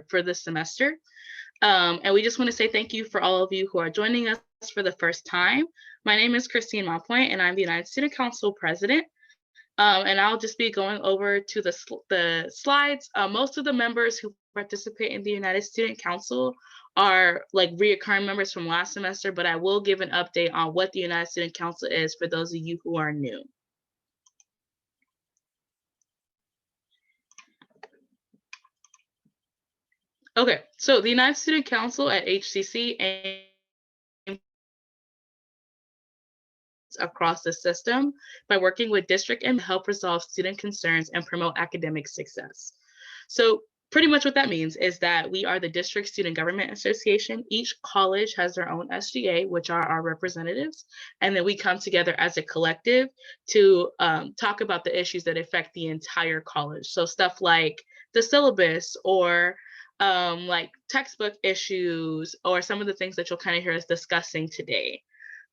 for this semester. And we just want to say thank you for all of you who are joining us for the first time. My name is Christine Montpoint, and I'm the United Student Council president. And I'll just be going over to the slides. Most of the members who participate in the United Student Council are like reoccurring members from last semester, but I will give an update on what the United Student Council is for those of you who are new. Okay, so the United Student Council at HCC aims across the system by working with district and help resolve student concerns and promote academic success. So pretty much what that means is that we are the District Student Government Association. Each college has their own SGA, which are our representatives, and then we come together as a collective to talk about the issues that affect the entire college. So stuff like the syllabus or like textbook issues or some of the things that you'll kind of hear us discussing today.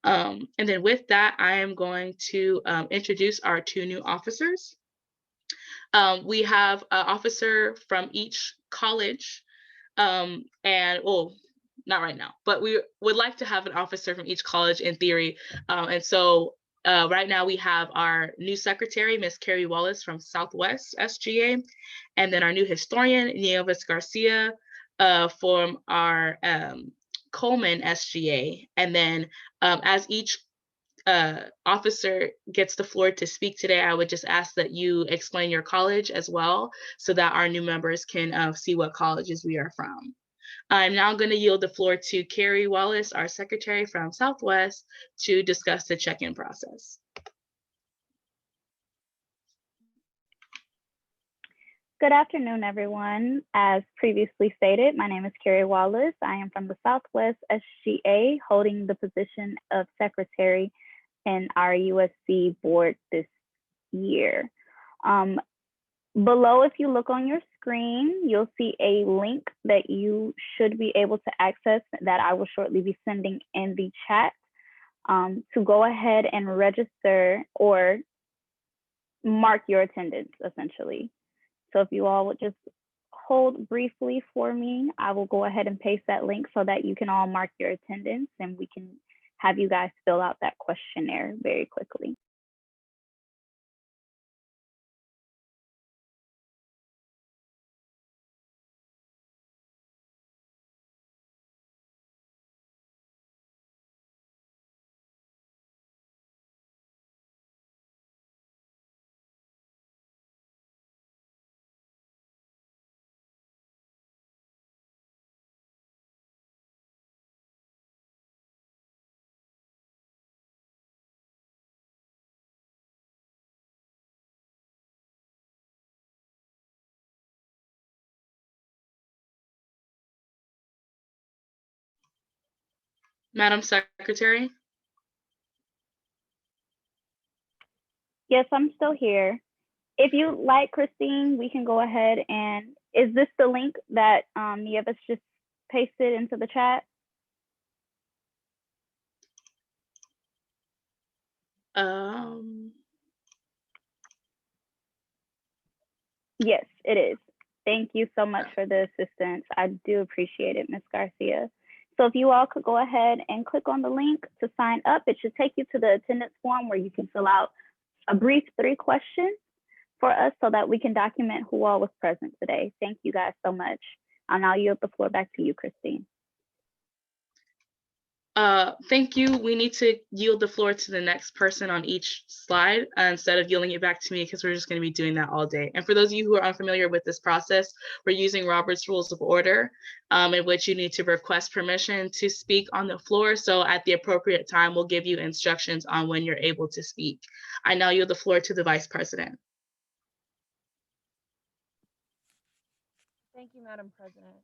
And then with that, I am going to introduce our two new officers. We have an officer from each college, and well, not right now, but we would like to have an officer from each college in theory. And so right now we have our new secretary, Ms. Carrie Wallace from Southwest SGA, and then our new historian, Nieves Garcia, from our Coleman SGA. And then as each officer gets the floor to speak today, I would just ask that you explain your college as well so that our new members can see what colleges we are from. I'm now going to yield the floor to Carrie Wallace, our secretary from Southwest, to discuss the check-in process. Good afternoon, everyone. As previously stated, my name is Carrie Wallace. I am from the Southwest SGA, holding the position of secretary in our USC board this year. Below, if you look on your screen, you'll see a link that you should be able to access that I will shortly be sending in the chat to go ahead and register or mark your attendance, essentially. So if you all would just hold briefly for me, I will go ahead and paste that link so that you can all mark your attendance and we can have you guys fill out that questionnaire very quickly. Madam Secretary? Yes, I'm still here. If you like, Christine, we can go ahead and, is this the link that Nieves just pasted into the chat? Yes, it is. Thank you so much for the assistance. I do appreciate it, Ms. Garcia. So if you all could go ahead and click on the link to sign up, it should take you to the attendance form where you can fill out a brief 3 questions for us so that we can document who all was present today. Thank you guys so much. I'll now yield the floor back to you, Christine. Thank you. We need to yield the floor to the next person on each slide instead of yielding it back to me because we're just going to be doing that all day. And for those of you who are unfamiliar with this process, we're using Robert's Rules of Order in which you need to request permission to speak on the floor. So at the appropriate time, we'll give you instructions on when you're able to speak. I now yield the floor to the Vice President. Thank you, Madam President.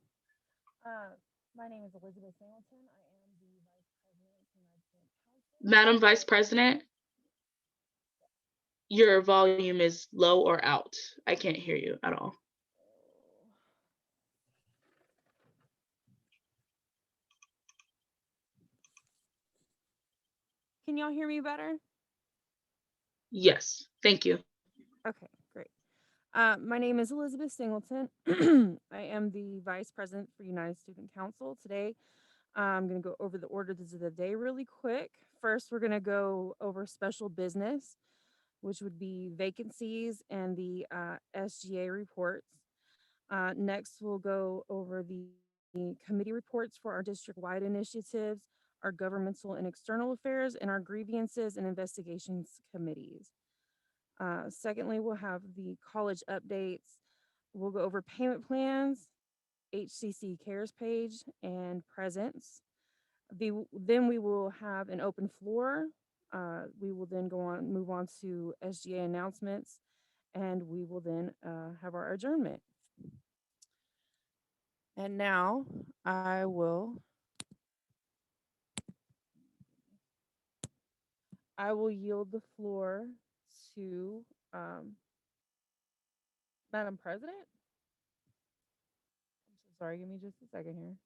My name is Elizabeth Hamilton. I am the Vice President of the United States Council. Madam Vice President, your volume is low or out. I can't hear you at all. Can y'all hear me better? Yes, thank you. Okay, great. My name is Elizabeth Singleton. I am the Vice President for United Student Council. Today, I'm going to go over the orders of the day really quick. First, we're going to go over special business, which would be vacancies and the SGA reports. Next, we'll go over the committee reports for our district-wide initiatives, our governmental and external affairs, and our grievances and investigations committees. Secondly, we'll have the college updates. We'll go over payment plans, HCC cares page, and presents. Then we will have an open floor. We will then move on to SGA announcements, and we will then have our adjournment. And now I will yield the floor to Madam President. I'm so sorry. Give me just a second here.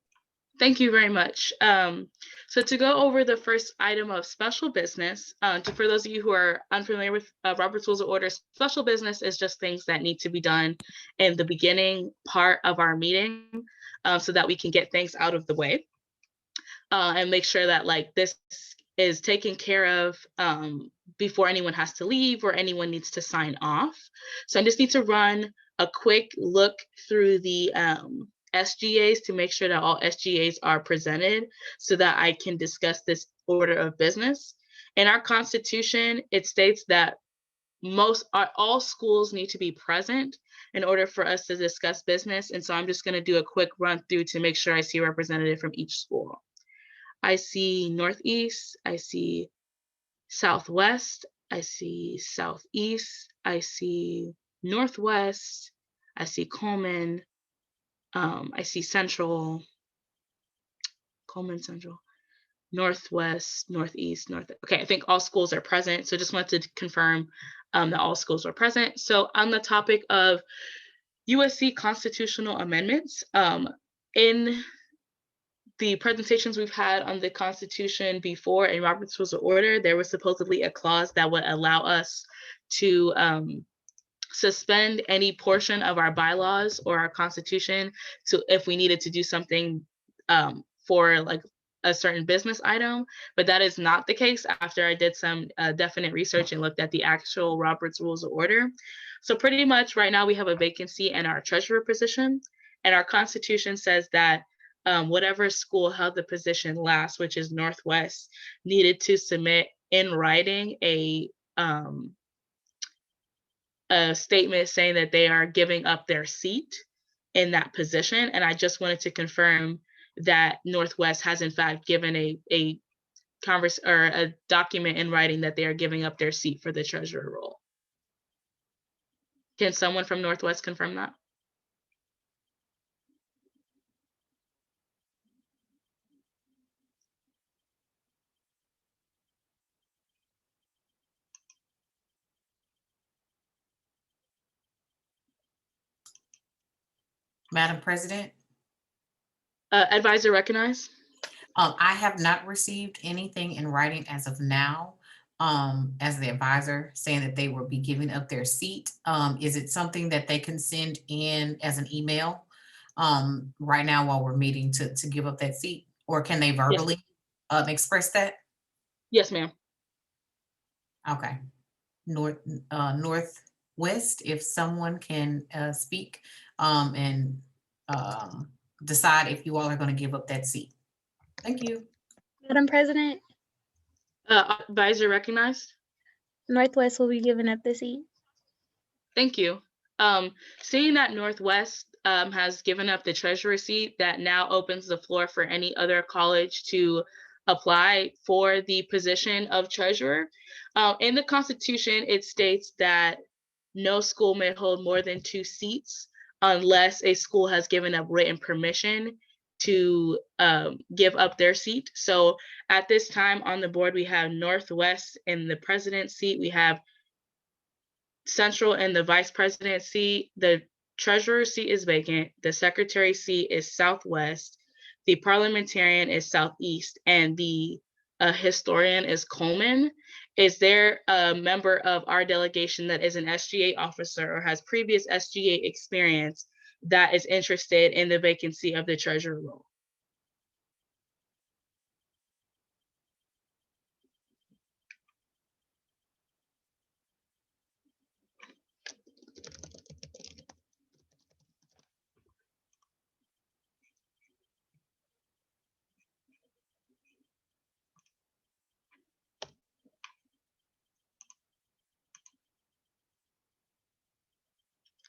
Thank you very much. So to go over the first item of special business, for those of you who are unfamiliar with Robert's Rules of Order, special business is just things that need to be done in the beginning part of our meeting so that we can get things out of the way and make sure that like this is taken care of before anyone has to leave or anyone needs to sign off. So I just need to run a quick look through the SGAs to make sure that all SGAs are presented so that I can discuss this order of business. In our Constitution, it states that all schools need to be present in order for us to discuss business. And so I'm just going to do a quick run through to make sure I see a representative from each school. I see Northeast, I see Southwest, I see Southeast, I see Northwest, I see Coleman, I see Central, Coleman Central, Northwest, Northeast, North. Okay, I think all schools are present. So just wanted to confirm that all schools are present. So on the topic of USC constitutional amendments, in the presentations we've had on the Constitution before in Robert's Rules of Order, there was supposedly a clause that would allow us to suspend any portion of our bylaws or our Constitution to if we needed to do something for like a certain business item, but that is not the case after I did some definite research and looked at the actual Robert's Rules of Order. So pretty much right now we have a vacancy in our treasurer position, and our Constitution says that whatever school held the position last, which is Northwest, needed to submit in writing a statement saying that they are giving up their seat in that position. And I just wanted to confirm that Northwest has in fact given a document in writing that they are giving up their seat for the treasurer role. Can someone from Northwest confirm that? Madam President, Advisor recognized. I have not received anything in writing as of now, as the advisor saying that they will be giving up their seat. Is it something that they can send in as an email right now while we're meeting to give up that seat? Or can they verbally express that? Yes, ma'am. Okay. Northwest, if someone can speak and decide if you all are going to give up that seat. Thank you. Madam President, Advisor recognized. Northwest will be giving up the seat. Thank you. Seeing that Northwest has given up the treasurer seat, that now opens the floor for any other college to apply for the position of treasurer. In the Constitution, it states that no school may hold more than 2 seats unless a school has given up written permission to give up their seat. So at this time on the board, we have Northwest in the president's seat. We have Central in the vice president seat. The treasurer seat is vacant. The secretary seat is Southwest. The parliamentarian is Southeast. And the historian is Coleman. Is there a member of our delegation that is an SGA officer or has previous SGA experience that is interested in the vacancy of the treasurer role?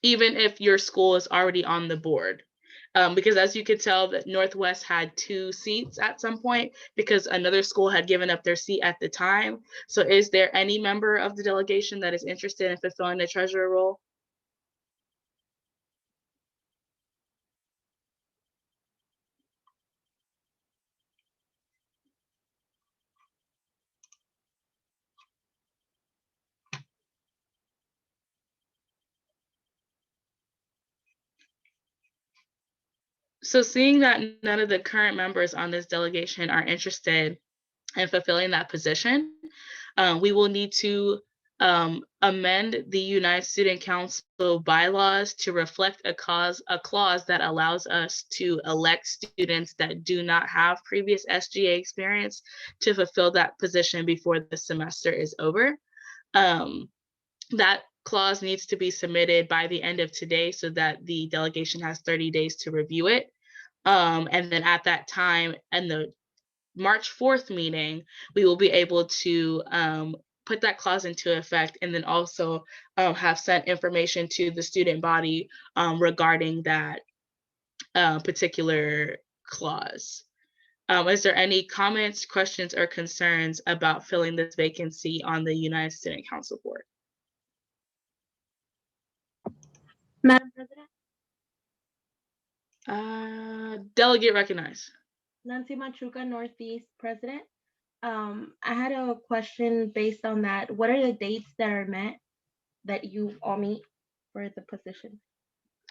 Even if your school is already on the board. Because as you could tell, that Northwest had 2 seats at some point because another school had given up their seat at the time. So is there any member of the delegation that is interested in fulfilling the treasurer role? So seeing that none of the current members on this delegation are interested in fulfilling that position, we will need to amend the United Student Council bylaws to reflect a clause that allows us to elect students that do not have previous SGA experience to fulfill that position before the semester is over. That clause needs to be submitted by the end of today so that the delegation has 30 days to review it. And then at that time, in the March 4th meeting, we will be able to put that clause into effect and then also have sent information to the student body regarding that particular clause. Is there any comments, questions, or concerns about filling this vacancy on the United Student Council Board? Madam President, Delegate recognized. Nancy Machuca, Northeast President. I had a question based on that. What are the dates that are met that you all meet for the position?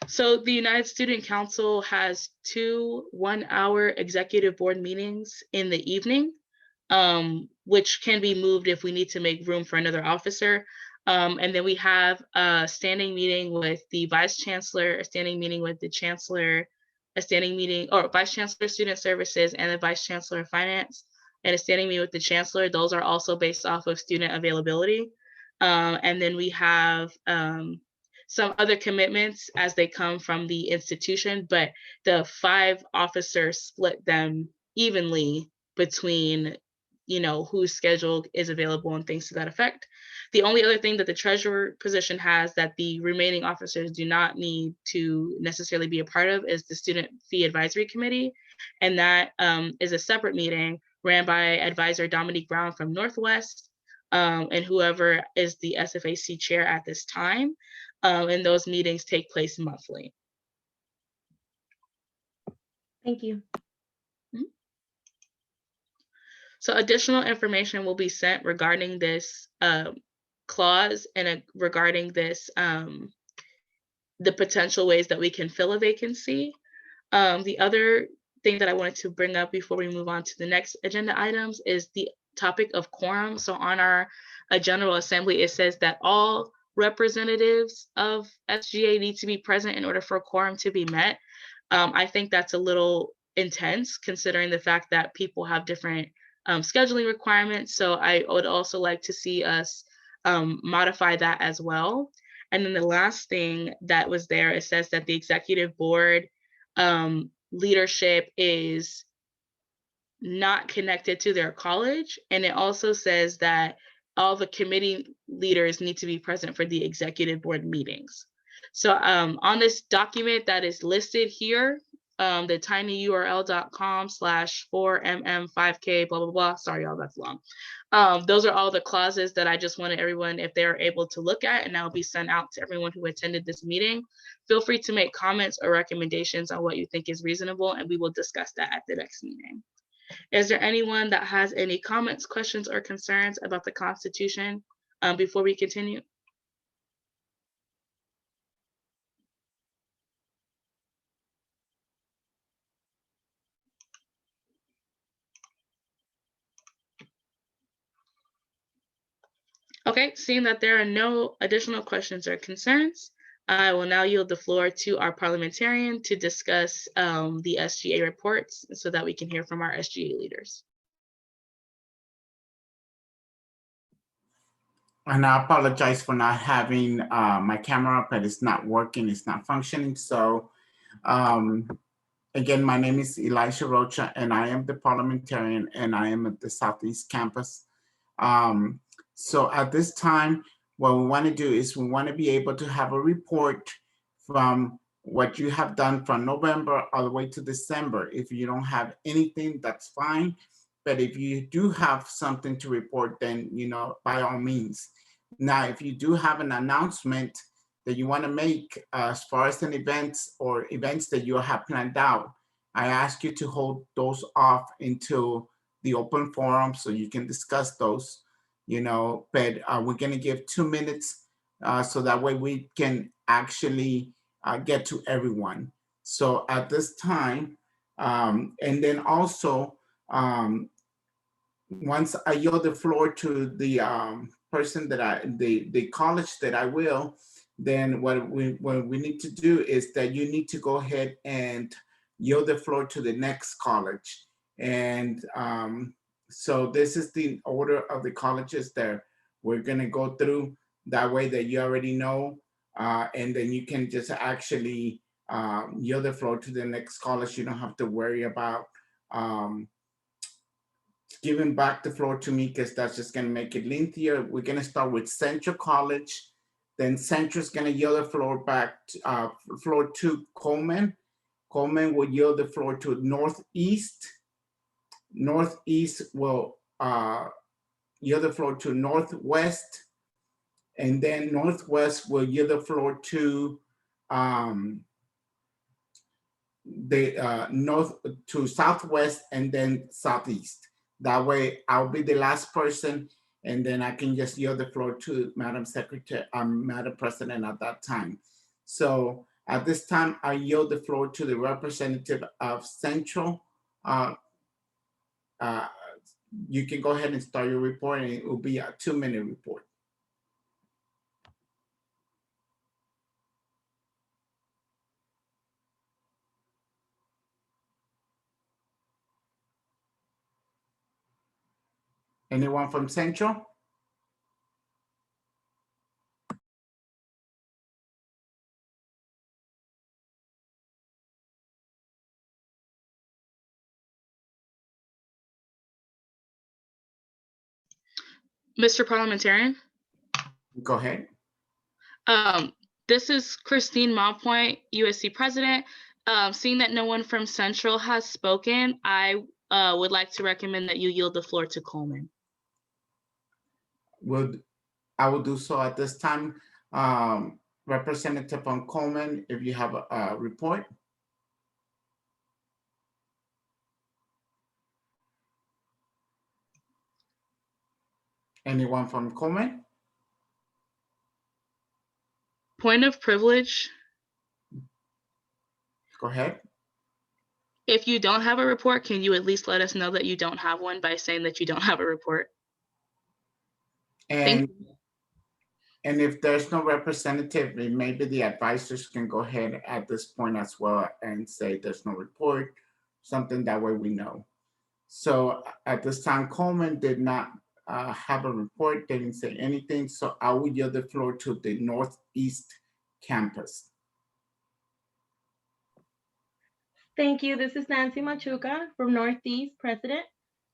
So the United Student Council has 2 one-hour executive board meetings in the evening, which can be moved if we need to make room for another officer. And then we have a standing meeting with the vice chancellor, a standing meeting with the chancellor, a standing meeting, or vice chancellor student services and the vice chancellor of finance, and a standing meeting with the chancellor. Those are also based off of student availability. And then we have some other commitments as they come from the institution, but the 5 officers split them evenly between, whose schedule is available and things to that effect. The only other thing that the treasurer position has that the remaining officers do not need to necessarily be a part of is the student fee advisory committee. And that is a separate meeting ran by advisor Dominique Brown from Northwest and whoever is the SFAC chair at this time. And those meetings take place monthly. Thank you. So additional information will be sent regarding this clause and regarding this, the potential ways that we can fill a vacancy. The other thing that I wanted to bring up before we move on to the next agenda items is the topic of quorum. So on our General Assembly, it says that all representatives of SGA need to be present in order for a quorum to be met. I think that's a little intense considering the fact that people have different scheduling requirements. So I would also like to see us modify that as well. And then the last thing that was there, it says that the executive board leadership is not connected to their college. And it also says that all the committee leaders need to be present for the executive board meetings. So on this document that is listed here, the tinyurl.com/4mm5k, blah, blah, blah. Sorry, y'all, that's long. Those are all the clauses that I just wanted everyone, if they're able to look at, and that will be sent out to everyone who attended this meeting. Feel free to make comments or recommendations on what you think is reasonable, and we will discuss that at the next meeting. Is there anyone that has any comments, questions, or concerns about the Constitution before we continue? Okay, seeing that there are no additional questions or concerns, I will now yield the floor to our parliamentarian to discuss the SGA reports so that we can hear from our SGA leaders. And I apologize for not having my camera up, but it's not working, it's not functioning. So again, my name is Elisha Rocha, and I am the parliamentarian, and I am at the Southeast Campus. So at this time, what we want to do is we want to be able to have a report from what you have done from November all the way to December. If you don't have anything, that's fine. But if you do have something to report, then, you know, by all means. Now, if you do have an announcement that you want to make as far as an events or events that you have planned out, I ask you to hold those off until the open forum so you can discuss those, you know, but we're going to give 2 minutes so that way we can actually get to everyone. So at this time, and then also, once I yield the floor to the person that the college that I will, then what we need to do is that you need to go ahead and yield the floor to the next college. And so this is the order of the colleges that we're gonna go through, that way that you already know, and then you can just actually yield the floor to the next college. You don't have to worry about giving back the floor to me, because that's just going to make it lengthier. We're going to start with Central College. Then Central is going to yield the floor back floor to Coleman. Coleman will yield the floor to Northeast. Northeast will yield the floor to Northwest. And then Northwest will yield the floor to the north to Southwest, and then Southeast. That way I'll be the last person, and then I can just yield the floor to Madam Secretary, Madam President at that time. So at this time, I yield the floor to the representative of Central. You can go ahead and start your report, and it will be a 2-minute report. Anyone from Central? Mr. Parliamentarian? Go ahead. This is Christine Malpoint, USC President. Seeing that no one from Central has spoken, I would like to recommend that you yield the floor to Coleman. I will do so at this time. Representative from Coleman, if you have a report. Anyone from Coleman? Point of privilege. Go ahead. If you don't have a report, can you at least let us know that you don't have one by saying that you don't have a report? And if there's no representative, maybe the advisors can go ahead at this point as well and say there's no report, something that way we know. So at this time, Coleman did not have a report, didn't say anything. So I will yield the floor to the Northeast Campus. Thank you. This is Nancy Machuca from Northeast President.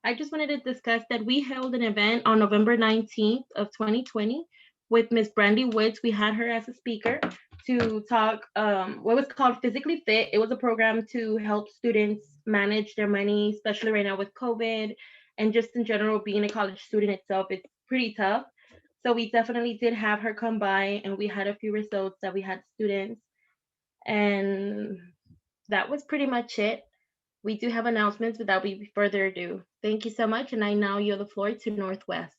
I just wanted to discuss that we held an event on November 19th of 2020 with Ms. Brandy Woods. We had her as a speaker to talk what was called Physically Fit. It was a program to help students manage their money, especially right now with COVID, and just in general, being a college student itself, it's pretty tough. So we definitely did have her come by, and we had a few results that we had students. And that was pretty much it. We do have announcements without further ado. Thank you so much, and I now yield the floor to Northwest.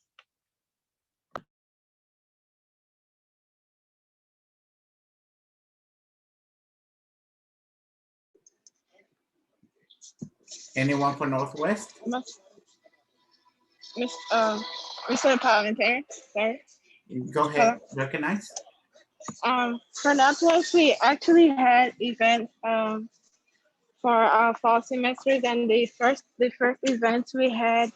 Anyone for Northwest? Mr. Parliamentarian, sorry. Go ahead, recognize. For Northwest, we actually had events for our fall semesters, and the first events we had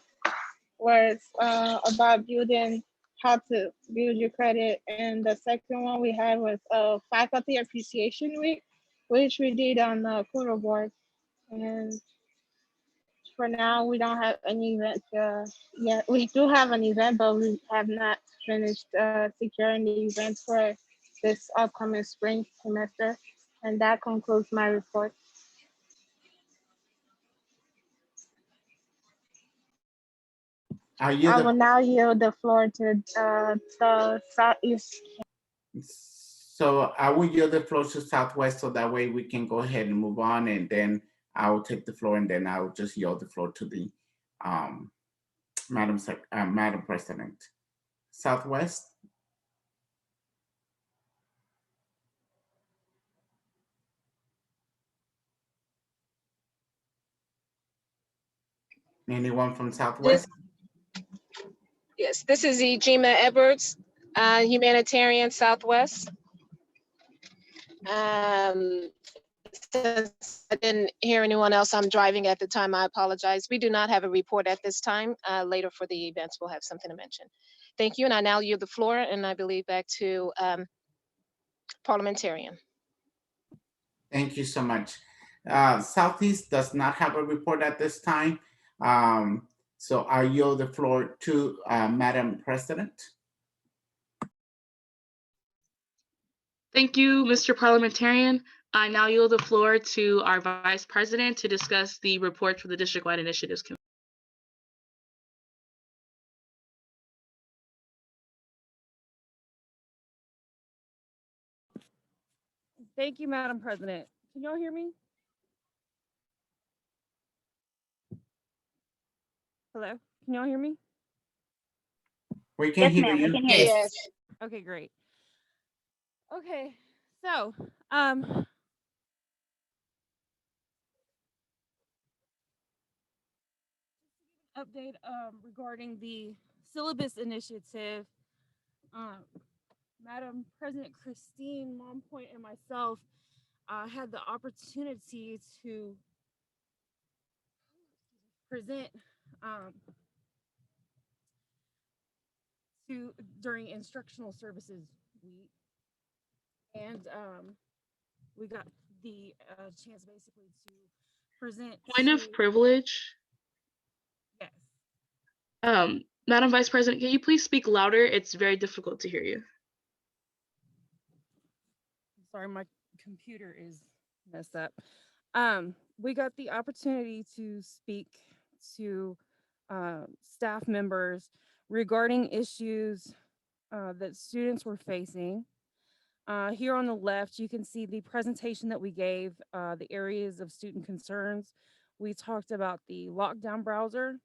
was about building how to build your credit, and the second one we had was faculty appreciation week, which we did on the Kudo board. And for now, we don't have any events yet. We do have an event, but we have not finished securing the events for this upcoming spring semester. And that concludes my report. I will now yield the floor to the Southeast. So I will yield the floor to Southwest so that way we can go ahead and move on, and then I will take the floor, and then I'll just yield the floor to the Madam President. Southwest. Anyone from Southwest? Yes, this is Ejima Edwards, humanitarian Southwest. Since I didn't hear anyone else, I'm driving at the time, I apologize. We do not have a report at this time. Later for the events, we'll have something to mention. Thank you, and I now yield the floor, and I believe back to parliamentarian. Thank you so much. Southeast does not have a report at this time. So I yield the floor to Madam President. Thank you, Mr. Parliamentarian. I now yield the floor to our Vice President to discuss the report for the District-wide Initiatives Committee. Thank you, Madam President. Can y'all hear me? Hello? Can y'all hear me? We can hear you. We can hear you. Yes. Okay, great. Okay, so update regarding the syllabus initiative. Madam President Christine Mompoint and myself had the opportunity to present during instructional services week, and we got the chance basically to present. Point of privilege. Yes. Madam Vice President, can you please speak louder? It's very difficult to hear you. Sorry, my computer is messed up. We got the opportunity to speak to staff members regarding issues that students were facing. Here on the left, you can see the presentation that we gave, the areas of student concerns. We talked about the lockdown browser.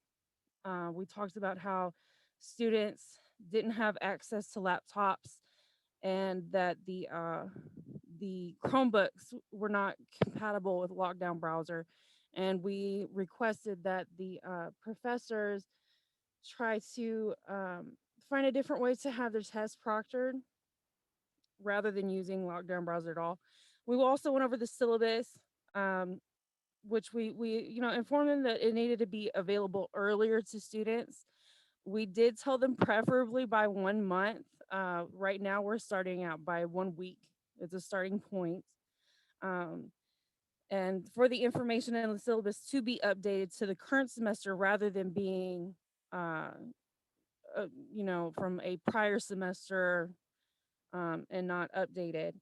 We talked about how students didn't have access to laptops and that the Chromebooks were not compatible with lockdown browser. And we requested that the professors try to find a different way to have their tests proctored rather than using lockdown browser at all. We also went over the syllabus, which we informed them that it needed to be available earlier to students. We did tell them preferably by 1 month. Right now we're starting out by 1 week. It's a starting point. And for the information in the syllabus to be updated to the current semester rather than being, from a prior semester and not updated.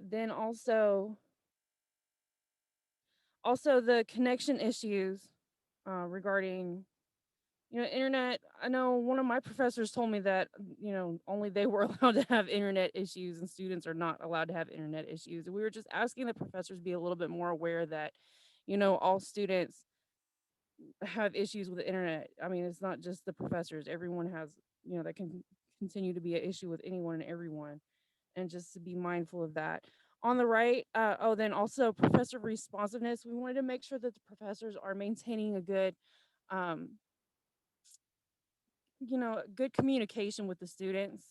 Then also the connection issues regarding internet. I know one of my professors told me that only they were allowed to have internet issues and students are not allowed to have internet issues. And we were just asking the professors be a little bit more aware that all students have issues with the internet. I mean, it's not just the professors. Everyone has that can continue to be an issue with anyone and everyone, and just to be mindful of that. On the right, then also professor responsiveness. We wanted to make sure that the professors are maintaining a good good communication with the students.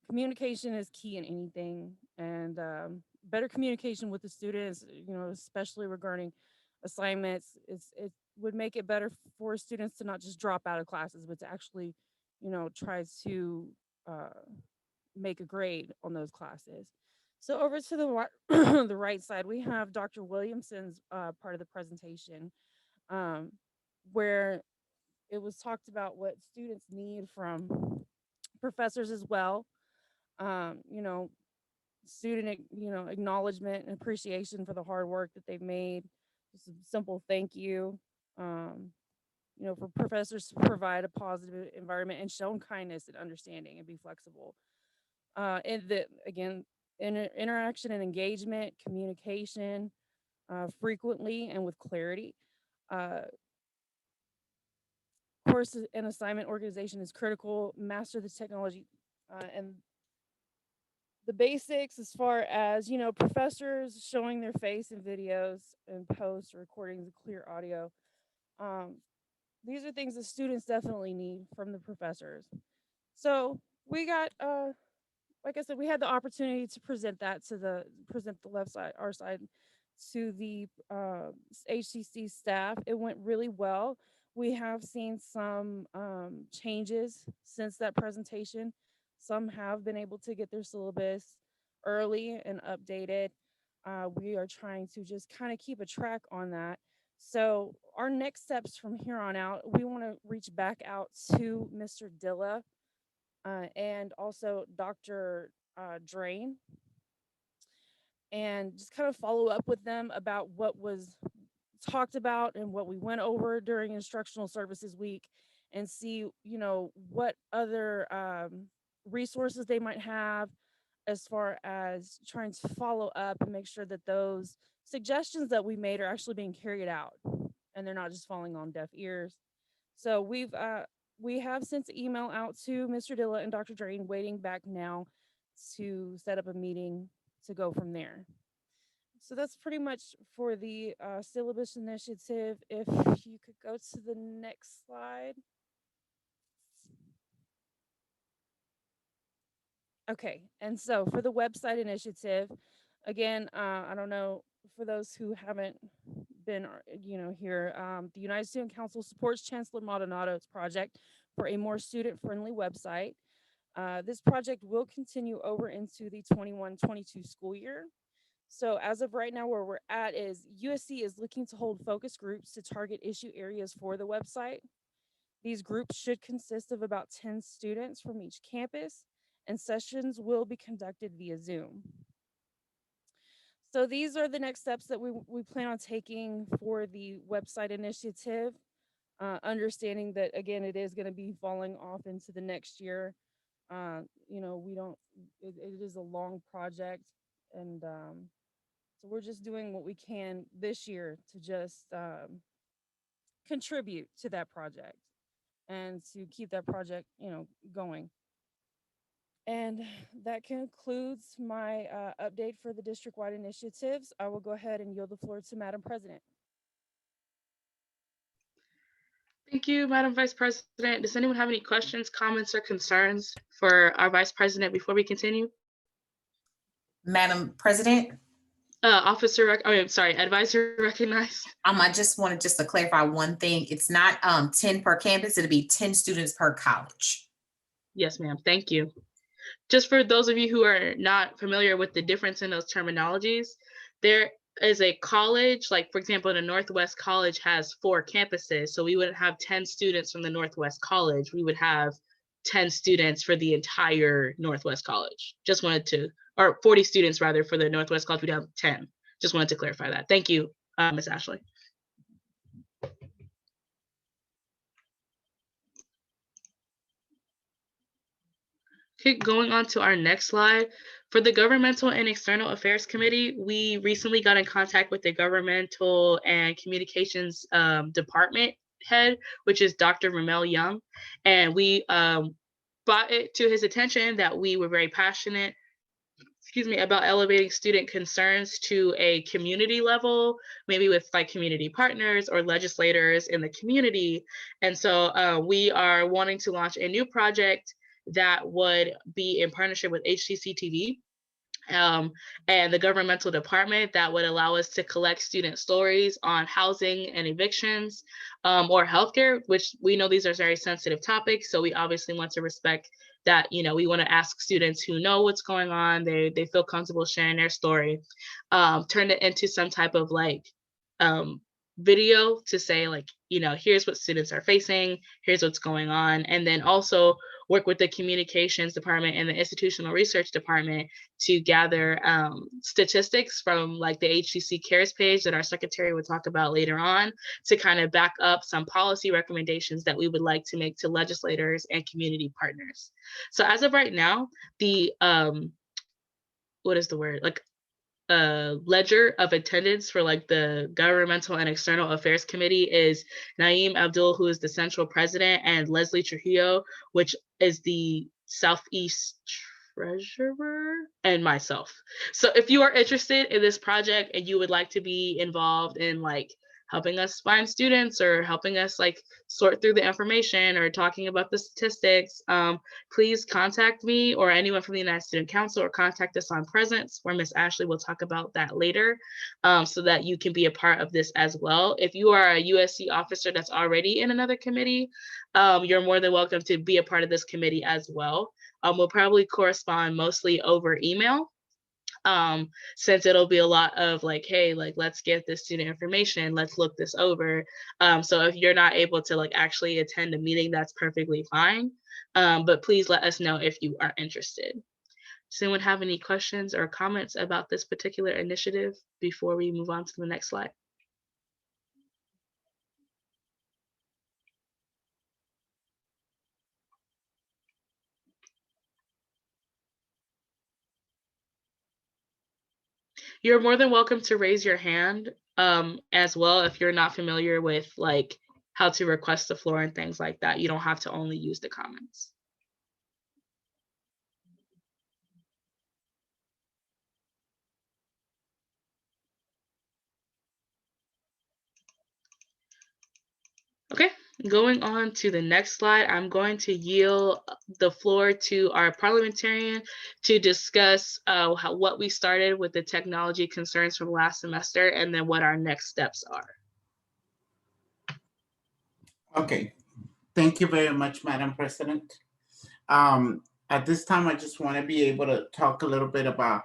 communication is key in anything, and better communication with the students, especially regarding assignments, it would make it better for students to not just drop out of classes, but to actually, try to uh, make a grade on those classes. So over to the the right side, we have Dr. Williamson's part of the presentation, um, where it was talked about what students need from professors as well. You know, student, acknowledgement and appreciation for the hard work that they've made. Just a simple thank you. Um, for professors to provide a positive environment and shown kindness and understanding and be flexible. And the again, interaction and engagement, communication, frequently and with clarity. Uh, course and assignment organization is critical. Master the technology and the basics as far as professors showing their face in videos and posts, recordings, and clear audio. Um, these are things that students definitely need from the professors. So we got like I said, we had the opportunity to present the left side, our side, to the HCC staff. It went really well. We have seen some changes since that presentation. Some have been able to get their syllabus early and updated. We are trying to just kind of keep a track on that. So our next steps from here on out, we want to reach back out to Mr. Dilla and also Dr. Drain, and just kind of follow up with them about what was talked about and what we went over during instructional services week, and see, what other resources they might have as far as trying to follow up and make sure that those suggestions that we made are actually being carried out and they're not just falling on deaf ears. So we have sent an email out to Mr. Dilla and Dr. Drain, waiting back now to set up a meeting to go from there. So that's pretty much for the syllabus initiative. If you could go to the next slide. Okay, and so for the website initiative, again, I don't know, for those who haven't been, here, the United Student Council supports Chancellor Maldonado's project for a more student-friendly website. This project will continue over into the 21-22 school year. So as of right now, where we're at is USC is looking to hold focus groups to target issue areas for the website. These groups should consist of about 10 students from each campus, and sessions will be conducted via Zoom. So these are the next steps that we plan on taking for the website initiative, understanding that, again, it is going to be falling off into the next year. We don't, it is a long project, and so we're just doing what we can this year to just contribute to that project and to keep that project, going. And that concludes my update for the district-wide initiatives. I will go ahead and yield the floor to Madam President. Thank you, Madam Vice President. Does anyone have any questions, comments, or concerns for our Vice President before we continue? Madam President? Advisor recognized. I just wanted to clarify one thing. It's not 10 per campus, it'll be 10 students per college. Yes, ma'am. Thank you. Just for those of you who are not familiar with the difference in those terminologies, there is a college, like for example, the Northwest College has 4 campuses. So we wouldn't have 10 students from the Northwest College. We would have 10 students for the entire Northwest College. Just wanted to, or 40 students rather for the Northwest College, we'd have 10. Just wanted to clarify that. Thank you, Ms. Ashley. Okay, going on to our next slide. For the Governmental and External Affairs Committee, we recently got in contact with the Governmental and Communications Department head, which is Dr. Ramel Young. And we brought it to his attention that we were very passionate about elevating student concerns to a community level, maybe with like community partners or legislators in the community. And so we are wanting to launch a new project that would be in partnership with HCCTV and the governmental department that would allow us to collect student stories on housing and evictions or healthcare, which we know these are very sensitive topics. So we obviously want to respect that, you know, we want to ask students who know what's going on, they feel comfortable sharing their story, turn it into some type of like video to say like, you know, here's what students are facing, here's what's going on, and then also work with the communications department and the institutional research department to gather statistics from like the HCC Cares page that our secretary would talk about later on to kind of back up some policy recommendations that we would like to make to legislators and community partners. So as of right now, the what is the word? Like ledger of attendance for like the governmental and external affairs committee is Naeem Abdul, who is the central president, and Leslie Trujillo, which is the Southeast treasurer, and myself. So if you are interested in this project and you would like to be involved in like helping us find students or helping us like sort through the information or talking about the statistics, please contact me or anyone from the United Student Council, or contact us on Presence, where Miss Ashley will talk about that later, so that you can be a part of this as well. If you are a USC officer that's already in another committee, you're more than welcome to be a part of this committee as well. We'll probably correspond mostly over email, since it'll be a lot of like, hey, like, let's get this student information, let's look this over. So if you're not able to like actually attend a meeting, that's perfectly fine. But please let us know if you are interested. Does anyone have any questions or comments about this particular initiative before we move on to the next slide? You're more than welcome to raise your hand as well if you're not familiar with like how to request the floor and things like that. You don't have to only use the comments. Okay, going on to the next slide, I'm going to yield the floor to our parliamentarian to discuss what we started with the technology concerns from last semester and then what our next steps are. Okay, thank you very much, Madam President. At this time, I just want to be able to talk a little bit about,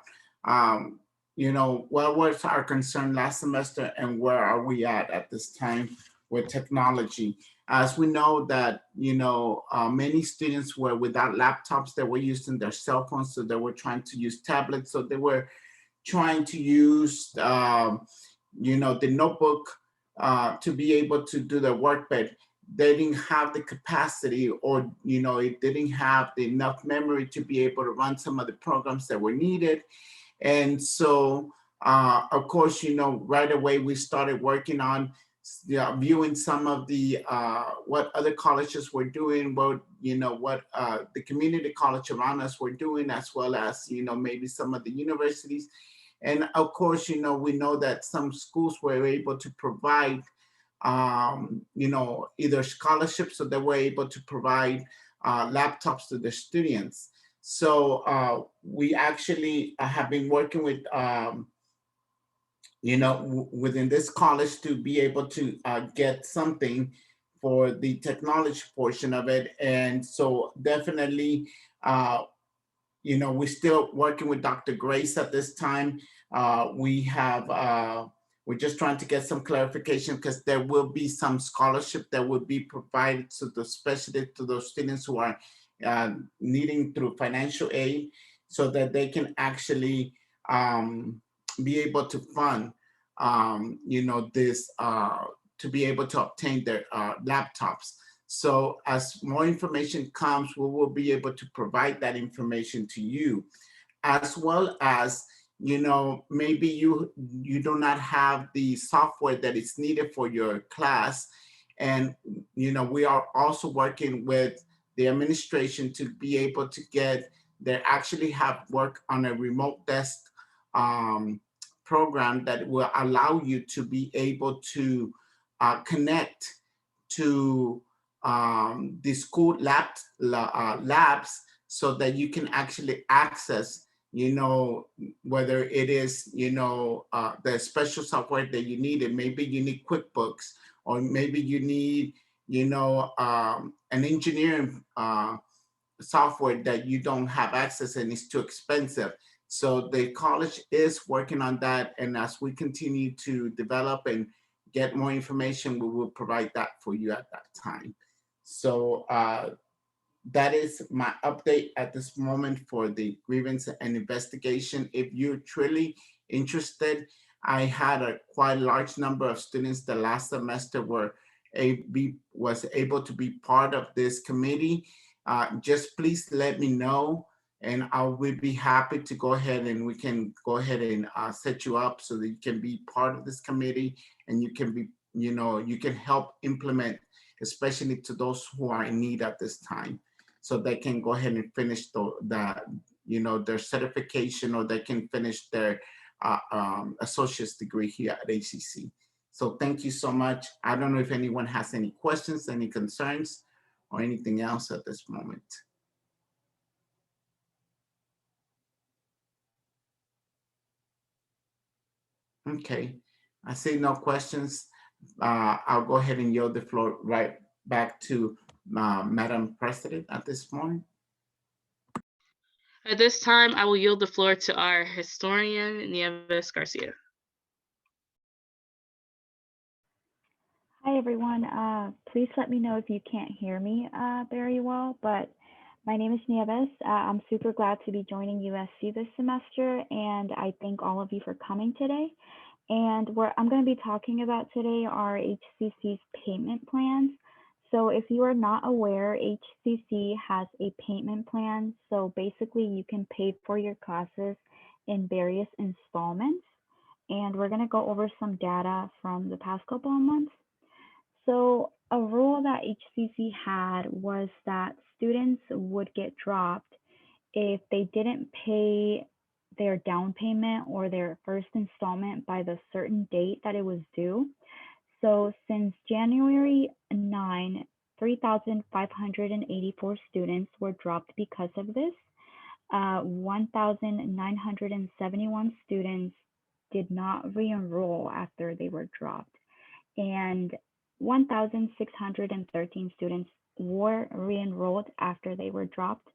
you know, what was our concern last semester and where are we at this time with technology. As we know that, you know, many students were without laptops, they were using their cell phones, so they were trying to use tablets, so they were trying to use, you know, the notebook to be able to do their work, but they didn't have the capacity, or, you know, it didn't have enough memory to be able to run some of the programs that were needed. And so, of course, you know, right away we started working on viewing some of the what other colleges were doing, what, you know, what the community college around us were doing, as well as, you know, maybe some of the universities. And of course, you know, we know that some schools were able to provide you know, either scholarships, so they were able to provide laptops to the students. So we actually have been working with, you know, within this college to be able to get something for the technology portion of it. And so definitely, you know, we're still working with Dr. Grace at this time. We're just trying to get some clarification, because there will be some scholarship that will be provided to the, especially to those students who are needing through financial aid, so that they can actually be able to fund, you know, this, to be able to obtain their laptops. So as more information comes, we will be able to provide that information to you, as well as, you know, maybe you do not have the software that is needed for your class. And, you know, we are also working with the administration to be able to get, they actually have work on a remote desk program that will allow you to be able to connect to the school labs so that you can actually access, whether it is, the special software that you need, and maybe you need QuickBooks, or maybe you need, an engineering software that you don't have access and it's too expensive. So the college is working on that. And as we continue to develop and get more information, we will provide that for you at that time. So that is my update at this moment for the grievance and investigation. If you're truly interested, I had a quite large number of students the last semester was able to be part of this committee. Just please let me know, and I will be happy to go ahead and we can go ahead and set you up so that you can be part of this committee, and you can be, you can help implement, especially to those who are in need at this time, so they can go ahead and finish their certification, or they can finish their associate's degree here at ACC. So thank you so much. I don't know if anyone has any questions, any concerns, or anything else at this moment. Okay, I see no questions. I'll go ahead and yield the floor right back to Madam President at this point. At this time, I will yield the floor to our historian, Nieves Garcia. Hi, everyone. Please let me know if you can't hear me very well, but my name is Nieves. I'm super glad to be joining USC this semester, and I thank all of you for coming today. And what I'm going to be talking about today are HCC's payment plans. So if you are not aware, HCC has a payment plan. So basically you can pay for your classes in various installments. And we're going to go over some data from the past couple of months. So a rule that HCC had was that students would get dropped if they didn't pay their down payment or their first installment by the certain date that it was due. So since January 9, 3,584 students were dropped because of this. 1,971 students did not re-enroll after they were dropped, and 1,613 students were re-enrolled after they were dropped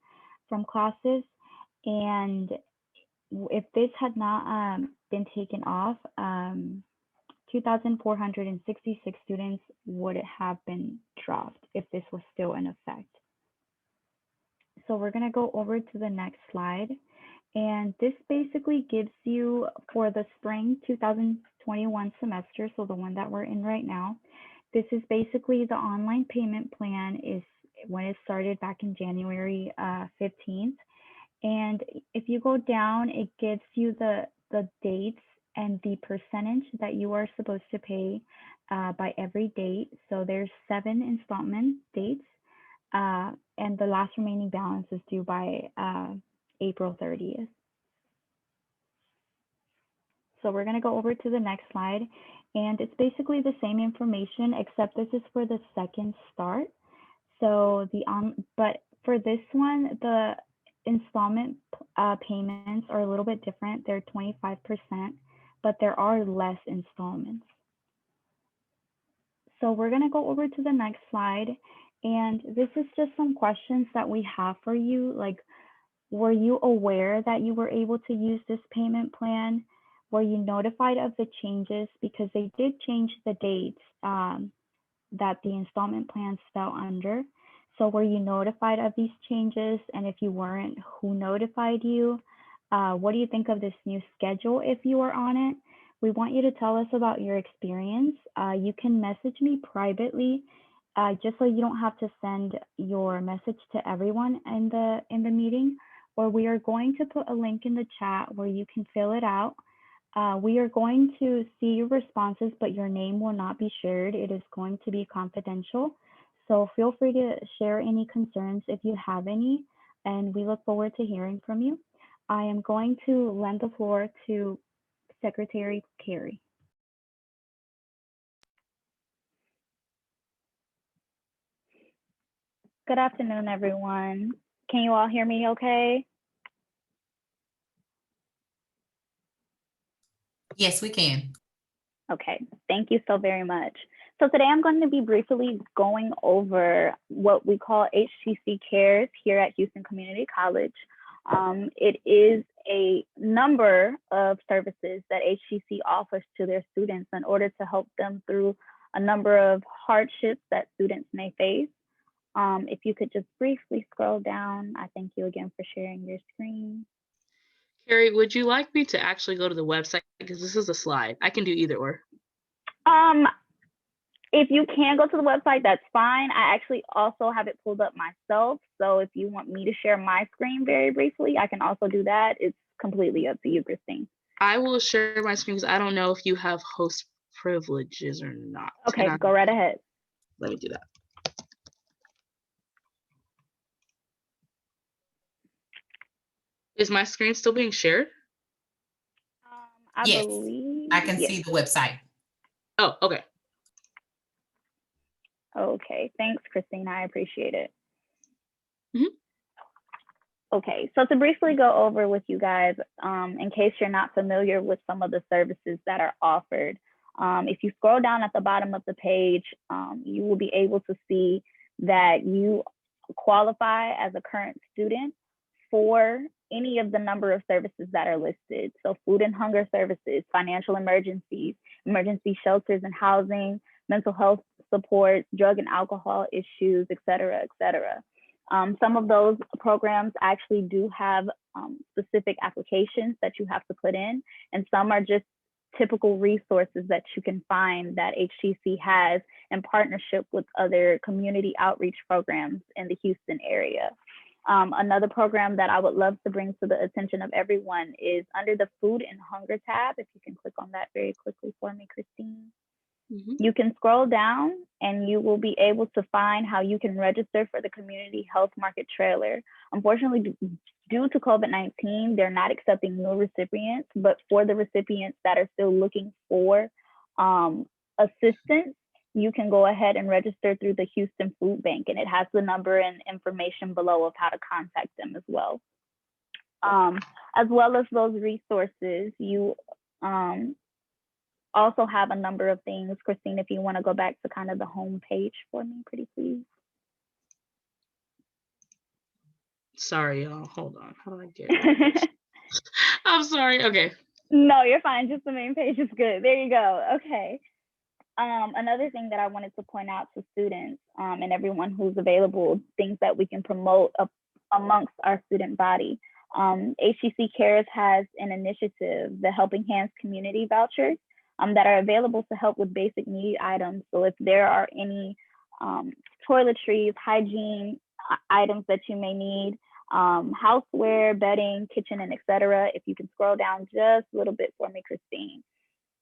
from classes. And if this had not been taken off, 2,466 students would have been dropped if this was still in effect. So we're going to go over to the next slide. And this basically gives you, for the spring 2021 semester, so the one that we're in right now, this is basically the online payment plan is when it started back in January 15th. And if you go down, it gives you the dates and the percentage that you are supposed to pay by every date. So there's 7 installment dates, and the last remaining balance is due by April 30th. So we're going to go over to the next slide, and it's basically the same information, except this is for the second start. So but for this one, the installment payments are a little bit different. They're 25%, but there are less installments. So we're going to go over to the next slide, and this is just some questions that we have for you. Like, were you aware that you were able to use this payment plan? Were you notified of the changes? Because they did change the dates that the installment plans fell under. So were you notified of these changes? And if you weren't, who notified you? What do you think of this new schedule if you are on it? We want you to tell us about your experience. You can message me privately, just so you don't have to send your message to everyone in the meeting, or we are going to put a link in the chat where you can fill it out. We are going to see your responses, but your name will not be shared. It is going to be confidential. So feel free to share any concerns if you have any, and we look forward to hearing from you. I am going to lend the floor to Secretary Carey. Good afternoon, everyone. Can you all hear me okay? Yes, we can. Okay, thank you so very much. So today I'm going to be briefly going over what we call HTC Cares here at Houston Community College. It is a number of services that HTC offers to their students in order to help them through a number of hardships that students may face. If you could just briefly scroll down, I thank you again for sharing your screen. Carrie, would you like me to actually go to the website? Because this is a slide. I can do either or. If you can go to the website, that's fine. I actually also have it pulled up myself. So if you want me to share my screen very briefly, I can also do that. It's completely up to you, Christine. I will share my screen because I don't know if you have host privileges or not. Okay, go right ahead. Let me do that. Is my screen still being shared? I Yes, believe I can yes. see the website. Oh, okay. Okay, thanks, Christine. I appreciate it. Mhm. Okay, so to briefly go over with you guys, in case you're not familiar with some of the services that are offered, if you scroll down at the bottom of the page, you will be able to see that you qualify as a current student for any of the number of services that are listed. So food and hunger services, financial emergencies, emergency shelters and housing, mental health support, drug and alcohol issues, et cetera, et cetera. Some of those programs actually do have specific applications that you have to put in, and some are just typical resources that you can find that HTC has in partnership with other community outreach programs in the Houston area. Another program that I would love to bring to the attention of everyone is under the food and hunger tab. If you can click on that very quickly for me, Christine. You can scroll down and you will be able to find how you can register for the community health market trailer. Unfortunately, due to COVID-19, they're not accepting new recipients, but for the recipients that are still looking for assistance, you can go ahead and register through the Houston Food Bank, and it has the number and information below of how to contact them as well. As well as those resources, you also have a number of things. Christine, if you want to go back to kind of the home page for me, pretty please. Sorry, y'all. Hold on. How do I get it? I'm sorry. Okay. No, you're fine. Just the main page is good. There you go. Okay. Another thing that I wanted to point out to students and everyone who's available, things that we can promote amongst our student body. HTC Cares has an initiative, the Helping Hands Community Vouchers, that are available to help with basic need items. So if there are any toiletries, hygiene items that you may need, houseware, bedding, kitchen, and etc. If you can scroll down just a little bit for me, Christine,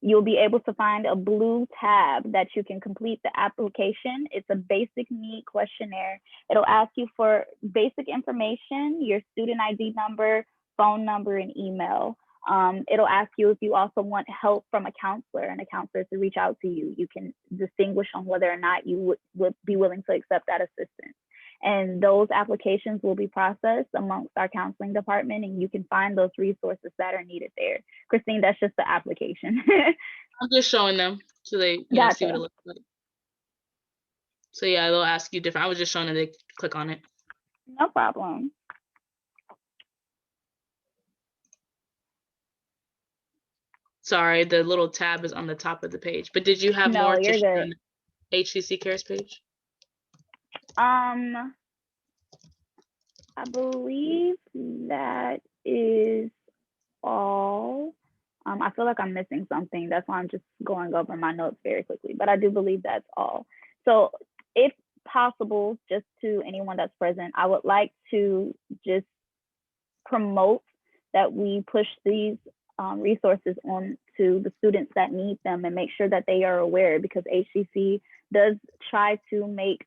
you'll be able to find a blue tab that you can complete the application. It's a basic need questionnaire. It'll ask you for basic information, your student ID number, phone number, and email. It'll ask you if you also want help from a counselor and a counselor to reach out to you. You can distinguish on whether or not you would be willing to accept that assistance. And those applications will be processed amongst our counseling department, and you can find those resources that are needed there. Christine, that's just the application. I'm just showing them so they Gotcha. see what it looks like. So yeah, they'll ask you different. I was just showing them, they click on it. No problem. Sorry, the little tab is on the top of the page. But did you have more to share on the HTC Cares page? I believe that is all. I feel like I'm missing something. That's why I'm just going over my notes very quickly, but I do believe that's all. So if possible, just to anyone that's present, I would like to just promote that we push these resources on to the students that need them and make sure that they are aware, because HCC does try to make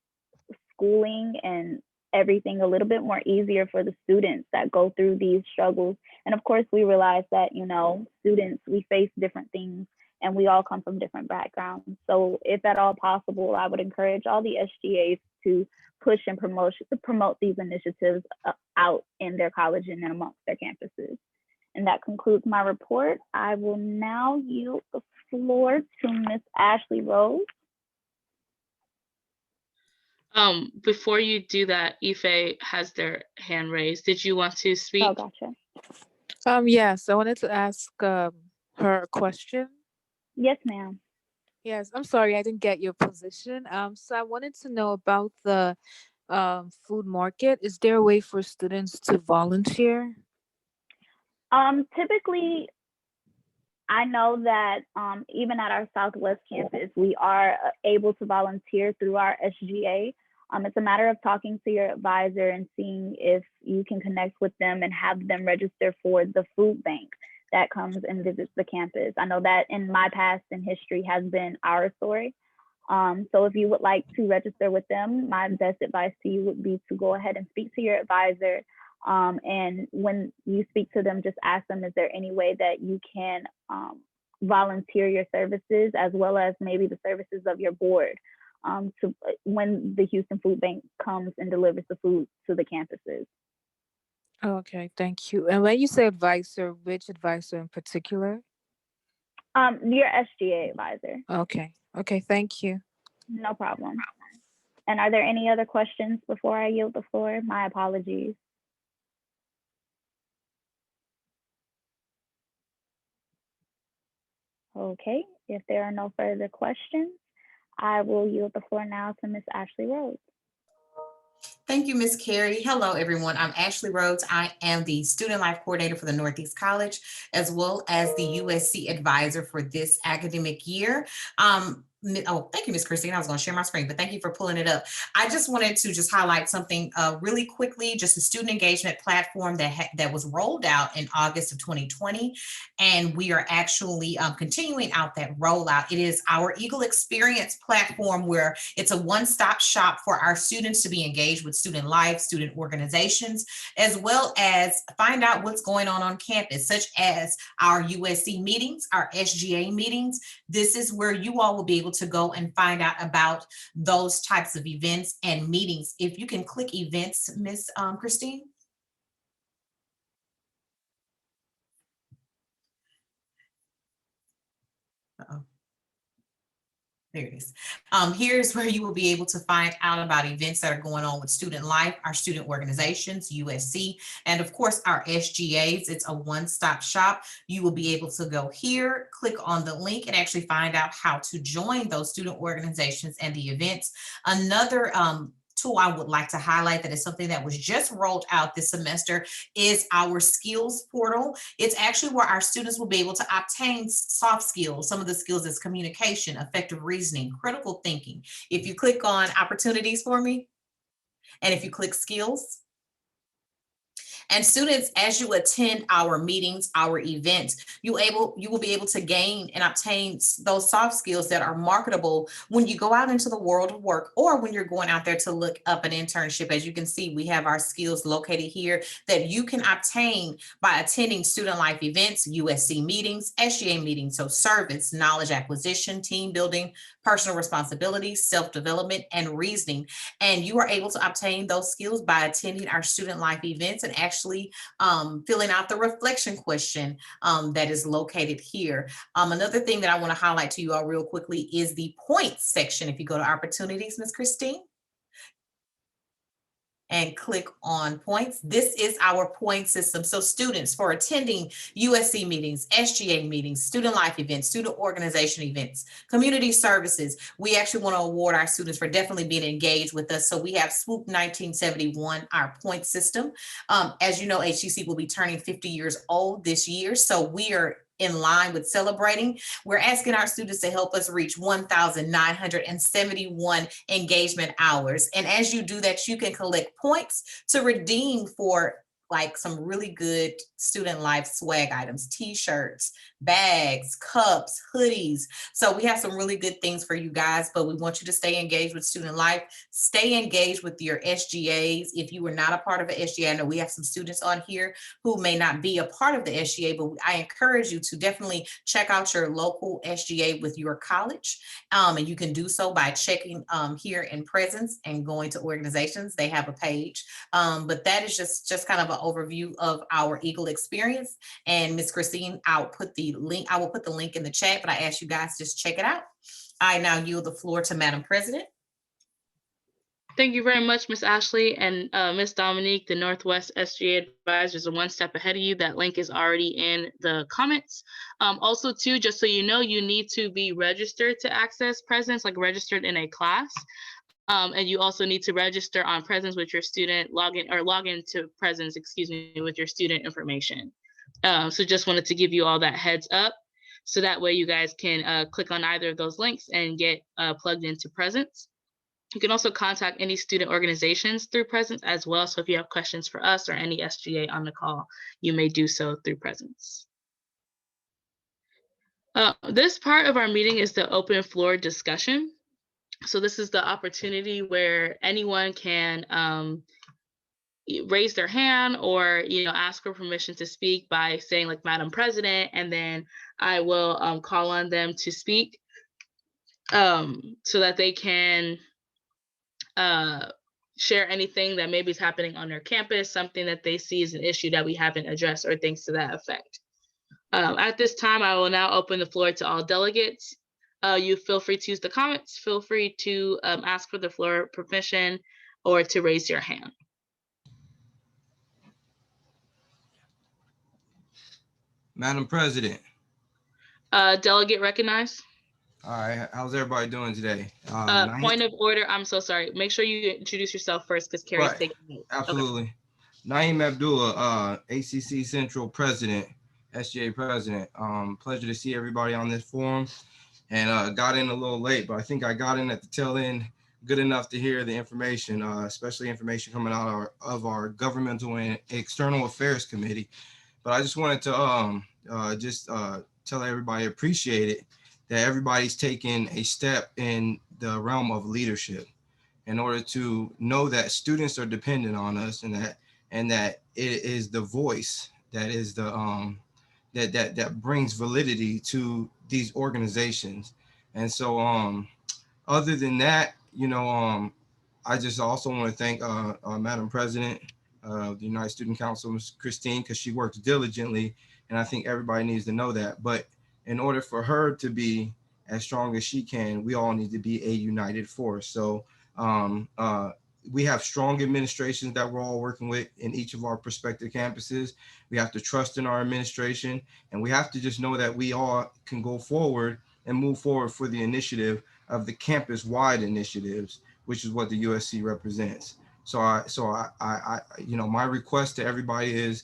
schooling and everything a little bit more easier for the students that go through these struggles. And of course, we realize that, you know, students, we face different things and we all come from different backgrounds. So if at all possible, I would encourage all the SGAs to push and promote these initiatives out in their college and amongst their campuses. And that concludes my report. I will now yield the floor to Ms. Ashley Rose. Before you do that, Ife has their hand raised. Did you want to speak? Oh, gotcha. Yes, I wanted to ask her a question. Yes, ma'am. Yes, I'm sorry, I didn't get your position. So I wanted to know about the food market. Is there a way for students to volunteer? Typically, I know that even at our Southwest campus, we are able to volunteer through our SGA. It's a matter of talking to your advisor and seeing if you can connect with them and have them register for the food bank that comes and visits the campus. I know that in my past and history has been our story. So if you would like to register with them, my best advice to you would be to go ahead and speak to your advisor. And when you speak to them, just ask them, is there any way that you can volunteer your services as well as maybe the services of your board to when the Houston Food Bank comes and delivers the food to the campuses. Okay, thank you. And when you say advisor, which advisor in particular? Your SGA advisor. Okay, thank you. No problem. And are there any other questions before I yield the floor? My apologies. Okay, if there are no further questions, I will yield the floor now to Ms. Ashley Rhodes. Thank you, Ms. Carey. Hello, everyone. I'm Ashley Rhodes. I am the Student Life Coordinator for the Northeast College, as well as the USC Advisor for this academic year. Thank you, Ms. Christine. I was going to share my screen, but thank you for pulling it up. I just wanted to just highlight something really quickly, just a student engagement platform that was rolled out in August of 2020. And we are actually continuing out that rollout. It is our Eagle Experience platform, where it's a one-stop shop for our students to be engaged with student life, student organizations, as well as find out what's going on campus, such as our USC meetings, our SGA meetings. This is where you all will be able to go and find out about those types of events and meetings. If you can click events, Miss Christine. Uh-oh. There it is. Here's where you will be able to find out about events that are going on with student life, our student organizations, USC, and of course our SGAs. It's a one-stop shop. You will be able to go here, click on the link, and actually find out how to join those student organizations and the events. Another tool I would like to highlight that is something that was just rolled out this semester is our skills portal. It's actually where our students will be able to obtain soft skills, some of the skills as communication, effective reasoning, critical thinking. If you click on opportunities for me, and if you click skills, and students, as you attend our meetings, our events, you will be able to gain and obtain those soft skills that are marketable when you go out into the world of work, or when you're going out there to look up an internship. As you can see, we have our skills located here that you can obtain by attending student life events, USC meetings, SGA meetings. So service, knowledge acquisition, team building, personal responsibility, self-development, and reasoning. And you are able to obtain those skills by attending our student life events and actually filling out the reflection question that is located here. Another thing that I want to highlight to you all real quickly is the points section. If you go to opportunities, Ms. Christine, and click on points. This is our point system. So students, for attending USC meetings, SGA meetings, student life events, student organization events, community services, we actually want to award our students for definitely being engaged with us. So we have Swoop 1971, our point system. As you know, HCC will be turning 50 years old this year. So we are in line with celebrating. We're asking our students to help us reach 1,971 engagement hours. And as you do that, you can collect points to redeem for like some really good student life swag items, t-shirts, bags, cups, hoodies. So we have some really good things for you guys, but we want you to stay engaged with student life. Stay engaged with your SGAs. If you were not a part of an SGA, I know we have some students on here who may not be a part of the SGA, but I encourage you to definitely check out your local SGA with your college. And you can do so by checking here in Presence and going to organizations. They have a page. But that is just kind of an overview of our Eagle experience. And Miss Christine, I will put the link in the chat, but I ask you guys just check it out. I now yield the floor to Madam President. Thank you very much, Ms. Ashley, and Ms. Dominique. The Northwest SGA advisors are one step ahead of you. That link is already in the comments. Also, too, just so you know, you need to be registered to access Presence, like registered in a class. And you also need to register on Presence with your student login to Presence, excuse me, with your student information. So just wanted to give you all that heads up. So that way you guys can click on either of those links and get plugged into Presence. You can also contact any student organizations through Presence as well. So if you have questions for us or any SGA on the call, you may do so through Presence. This part of our meeting is the open floor discussion. So this is the opportunity where anyone can raise their hand or ask for permission to speak by saying like Madam President, and then I will call on them to speak so that they can share anything that maybe is happening on their campus, something that they see as an issue that we haven't addressed, or things to that effect. At this time, I will now open the floor to all delegates. You feel free to use the comments, feel free to ask for the floor permission, or to raise your hand. Madam President. Delegate recognized. All right, how's everybody doing today? Point of order, I'm so sorry. Make sure you introduce yourself first because Carrie's taking notes. Absolutely. Okay. Naeem Abdullah, ACC Central President, SGA President. Pleasure to see everybody on this forum. And got in a little late, but I think I got in at the tail end good enough to hear the information, especially information coming out of our Governmental and External Affairs Committee. But I just wanted to tell everybody appreciate it, that everybody's taking a step in the realm of leadership in order to know that students are dependent on us, and that it is the voice that is the that brings validity to these organizations. And so other than that, I just also want to thank Madam President of the United Student Council, Ms. Christine, because she works diligently, and I think everybody needs to know that. But in order for her to be as strong as she can, we all need to be a united force. So we have strong administrations that we're all working with in each of our prospective campuses. We have to trust in our administration, and we have to just know that we all can go forward and move forward for the initiative of the campus-wide initiatives, which is what the USC represents. So my request to everybody is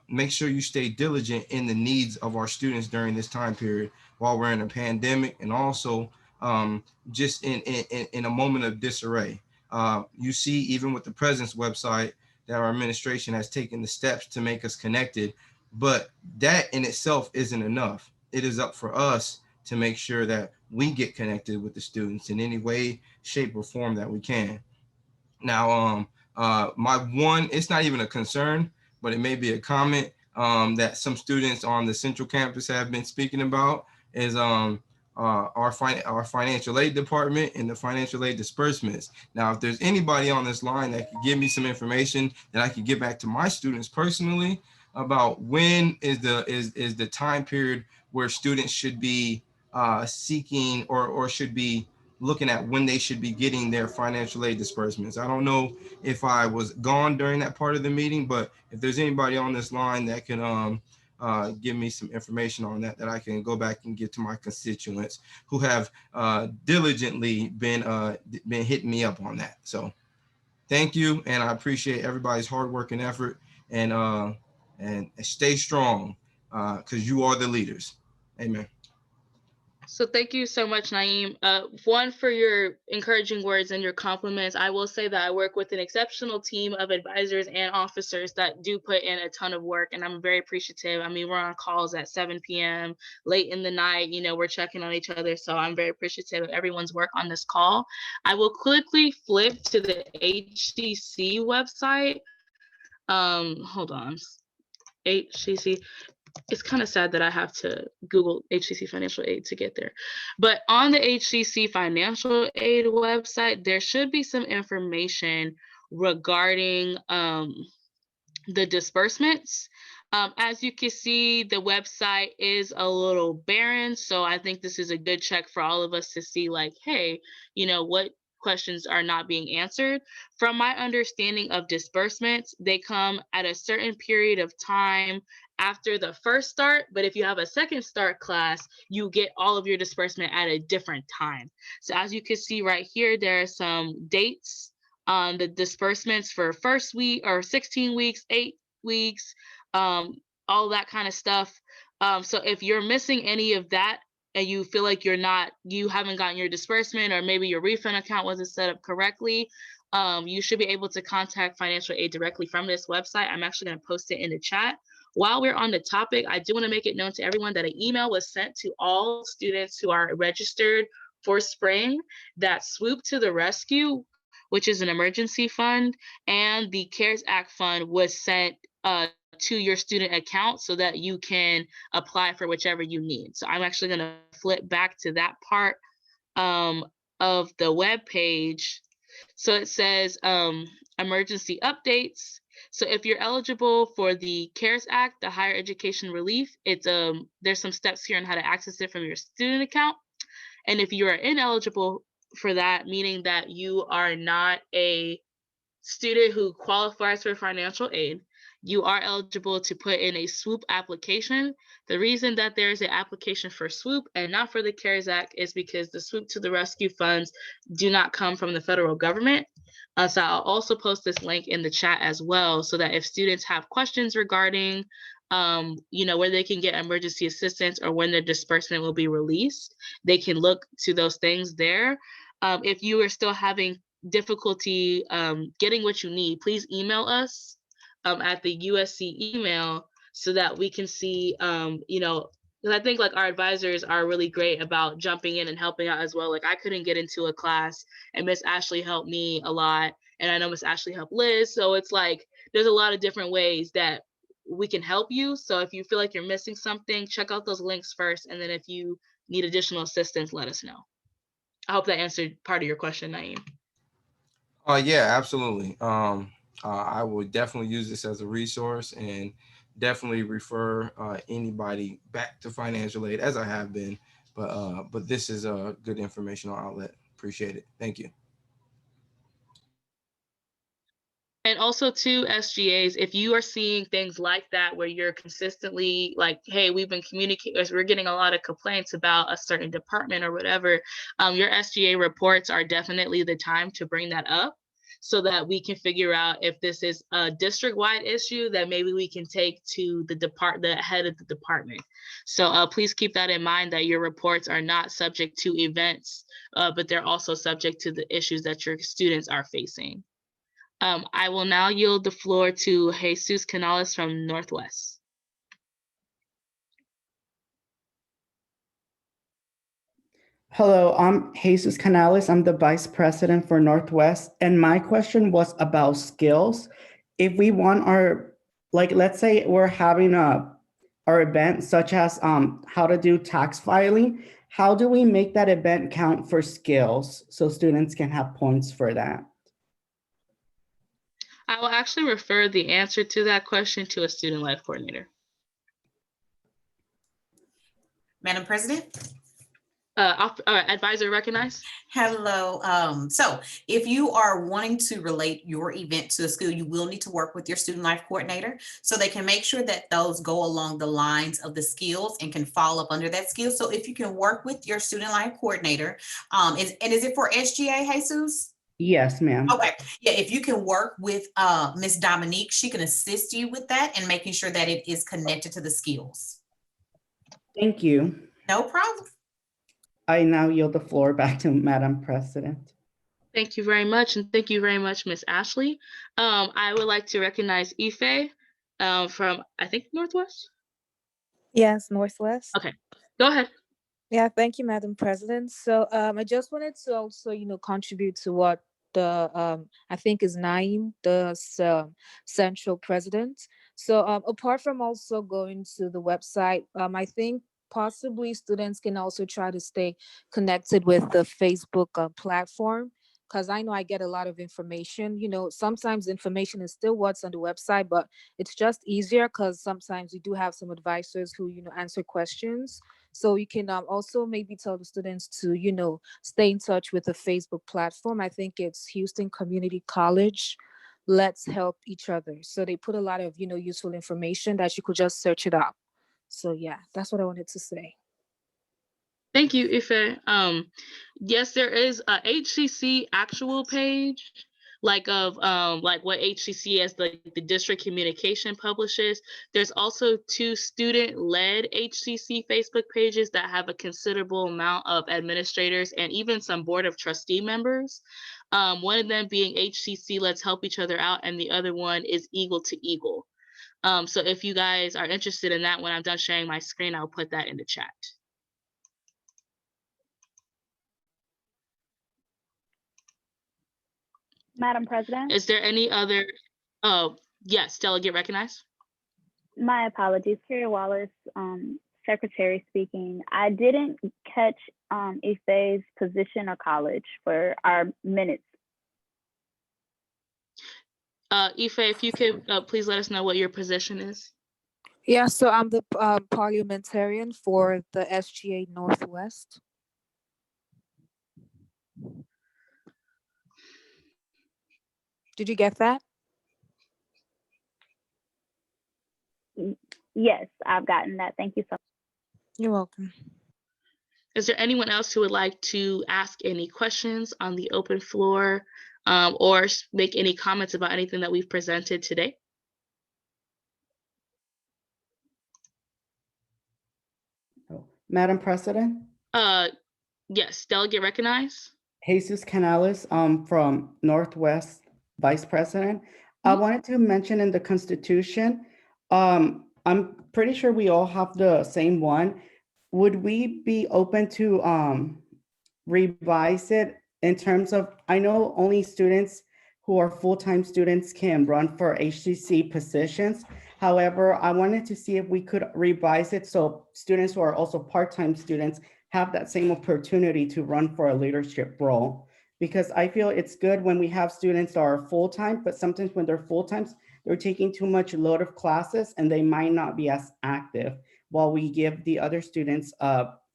make sure you stay diligent in the needs of our students during this time period while we're in a pandemic, and also just in a moment of disarray. You see, even with the President's website, that our administration has taken the steps to make us connected, but that in itself isn't enough. It is up for us to make sure that we get connected with the students in any way, shape, or form that we can. Now, it's not even a concern, but it may be a comment that some students on the Central Campus have been speaking about, is our financial aid department and the financial aid disbursements. Now, if there's anybody on this line that could give me some information that I could get back to my students personally about when is the time period where students should be seeking or should be looking at when they should be getting their financial aid disbursements. I don't know if I was gone during that part of the meeting, but if there's anybody on this line that can give me some information on that I can go back and give to my constituents who have diligently been hitting me up on that. So thank you, and I appreciate everybody's hard work and effort, and stay strong because you are the leaders. Amen. So thank you so much, Naeem. One, for your encouraging words and your compliments. I will say that I work with an exceptional team of advisors and officers that do put in a ton of work, and I'm very appreciative. I mean, we're on calls at 7 p.m., late in the night, we're checking on each other. So I'm very appreciative of everyone's work on this call. I will quickly flip to the HCC website. Hold on. HCC. It's kind of sad that I have to Google HCC financial aid to get there. But on the HCC financial aid website, there should be some information regarding the disbursements. As you can see, the website is a little barren. So I think this is a good check for all of us to see, like, hey, what questions are not being answered. From my understanding of disbursements, they come at a certain period of time after the first start, but if you have a second start class, you get all of your disbursement at a different time. So as you can see right here, there are some dates on the disbursements for first week or 16 weeks, 8 weeks, all that kind of stuff. So if you're missing any of that and you feel like you haven't gotten your disbursement, or maybe your refund account wasn't set up correctly, you should be able to contact financial aid directly from this website. I'm actually going to post it in the chat. While we're on the topic, I do want to make it known to everyone that an email was sent to all students who are registered for spring that Swoop to the Rescue, which is an emergency fund, and the CARES Act fund was sent to your student account so that you can apply for whichever you need. So I'm actually going to flip back to that part of the web page. So it says emergency updates. So if you're eligible for the CARES Act, the higher education relief, it's there's some steps here on how to access it from your student account. And if you are ineligible for that, meaning that you are not a student who qualifies for financial aid, you are eligible to put in a SWOOP application. The reason that there's an application for SWOOP and not for the CARES Act is because the SWOOP to the Rescue funds do not come from the federal government. So I'll also post this link in the chat as well, so that if students have questions regarding where they can get emergency assistance or when their disbursement will be released, they can look to those things there. If you are still having difficulty getting what you need, please email us at the USC email so that we can see, because I think like our advisors are really great about jumping in and helping out as well. Like I couldn't get into a class and Miss Ashley helped me a lot. And I know Miss Ashley helped Liz. So it's like, there's a lot of different ways that we can help you. So if you feel like you're missing something, check out those links first. And then if you need additional assistance, let us know. I hope that answered part of your question, Naeem. Yeah, absolutely. I will definitely use this as a resource and definitely refer anybody back to financial aid, as I have been. But this is a good informational outlet. Appreciate it. Thank you. And also to SGAs, if you are seeing things like that where you're consistently like, hey, we've been communicating, we're getting a lot of complaints about a certain department or whatever, your SGA reports are definitely the time to bring that up so that we can figure out if this is a district-wide issue that maybe we can take to the head of the department. So please keep that in mind, that your reports are not subject to events, but they're also subject to the issues that your students are facing. I will now yield the floor to Jesus Canales from Northwest. Hello, I'm Jesus Canales. I'm the Vice President for Northwest. And my question was about skills. If we want let's say we're having our event such as how to do tax filing, how do we make that event count for skills so students can have points for that? I will actually refer the answer to that question to a student life coordinator. Madam President? Advisor recognized. Hello. So if you are wanting to relate your event to a school, you will need to work with your student life coordinator so they can make sure that those go along the lines of the skills and can fall up under that skill. So if you can work with your student life coordinator, is it for SGA, Jesus? Yes, ma'am. Okay. Yeah, if you can work with Miss Dominique, she can assist you with that and making sure that it is connected to the skills. Thank you. No problem. I now yield the floor back to Madam President. Thank you very much, and thank you very much, Miss Ashley. I would like to recognize Ife from, I think, Northwest? Yes, Northwest. Okay, go ahead. Yeah, thank you, Madam President. So I just wanted to also, contribute to what the I think is Naeem, the central president. So apart from also going to the website, I think possibly students can also try to stay connected with the Facebook platform, because I know I get a lot of information. Sometimes information is still what's on the website, but it's just easier because sometimes we do have some advisors who answer questions. So you can also maybe tell the students to, stay in touch with the Facebook platform. I think it's Houston Community College. Let's help each other. So they put a lot of, useful information that you could just search it up. So yeah, that's what I wanted to say. Thank you, Ife. Yes, there is a HCC actual page, like what HCC as the district communication publishes. There's also 2 student-led HCC Facebook pages that have a considerable amount of administrators and even some board of trustee members. One of them being HCC Let's Help Each Other Out, and the other one is Eagle to Eagle. So if you guys are interested in that, when I'm done sharing my screen, I'll put that in the chat. Madam President? Is there any other? Oh, yes, delegate recognized. My apologies, Carrie Wallace, secretary speaking. I didn't catch Ife's position or college for our minutes. Ife, if you could please let us know what your position is. Yeah, so I'm the parliamentarian for the SGA Northwest. Did you get that? Yes, I've gotten that. Thank you so much. You're welcome. Is there anyone else who would like to ask any questions on the open floor or make any comments about anything that we've presented today? Madam President? Yes, delegate recognized. Jesus Canales, from Northwest Vice President. I wanted to mention in the Constitution, I'm pretty sure we all have the same one. Would we be open to revise it in terms of, I know only students who are full-time students can run for HCC positions. However, I wanted to see if we could revise it so students who are also part-time students have that same opportunity to run for a leadership role. Because I feel it's good when we have students that are full-time, but sometimes when they're full-time, they're taking too much load of classes and they might not be as active, while we give the other students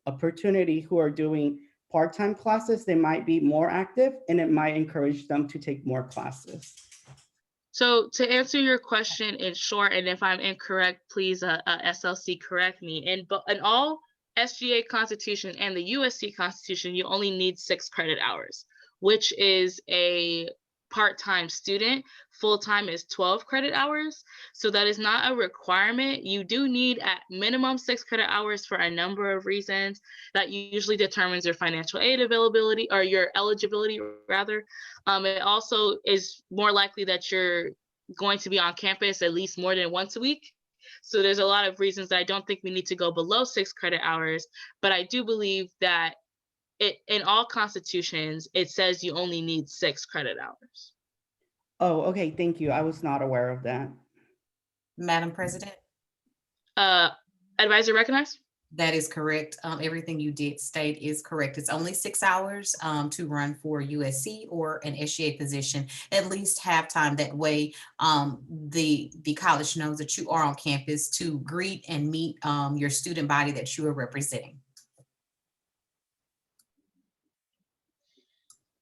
opportunity who are doing part-time classes, they might be more active and it might encourage them to take more classes. So to answer your question in short, and if I'm incorrect, please SLC correct me. In all SGA Constitution and the USC Constitution, you only need 6 credit hours, which is a part-time student. Full-time is 12 credit hours. So that is not a requirement. You do need at minimum 6 credit hours for a number of reasons. That usually determines your financial aid availability, or your eligibility rather. It also is more likely that you're going to be on campus at least more than once a week. So there's a lot of reasons that I don't think we need to go below 6 credit hours, but I do believe that in all constitutions, it says you only need 6 credit hours. Oh, okay, thank you. I was not aware of that. Madam President? Advisor recognized? That is correct. Everything you did state is correct. It's only 6 hours to run for USC or an SGA position, at least half time. That way, the college knows that you are on campus to greet and meet your student body that you are representing.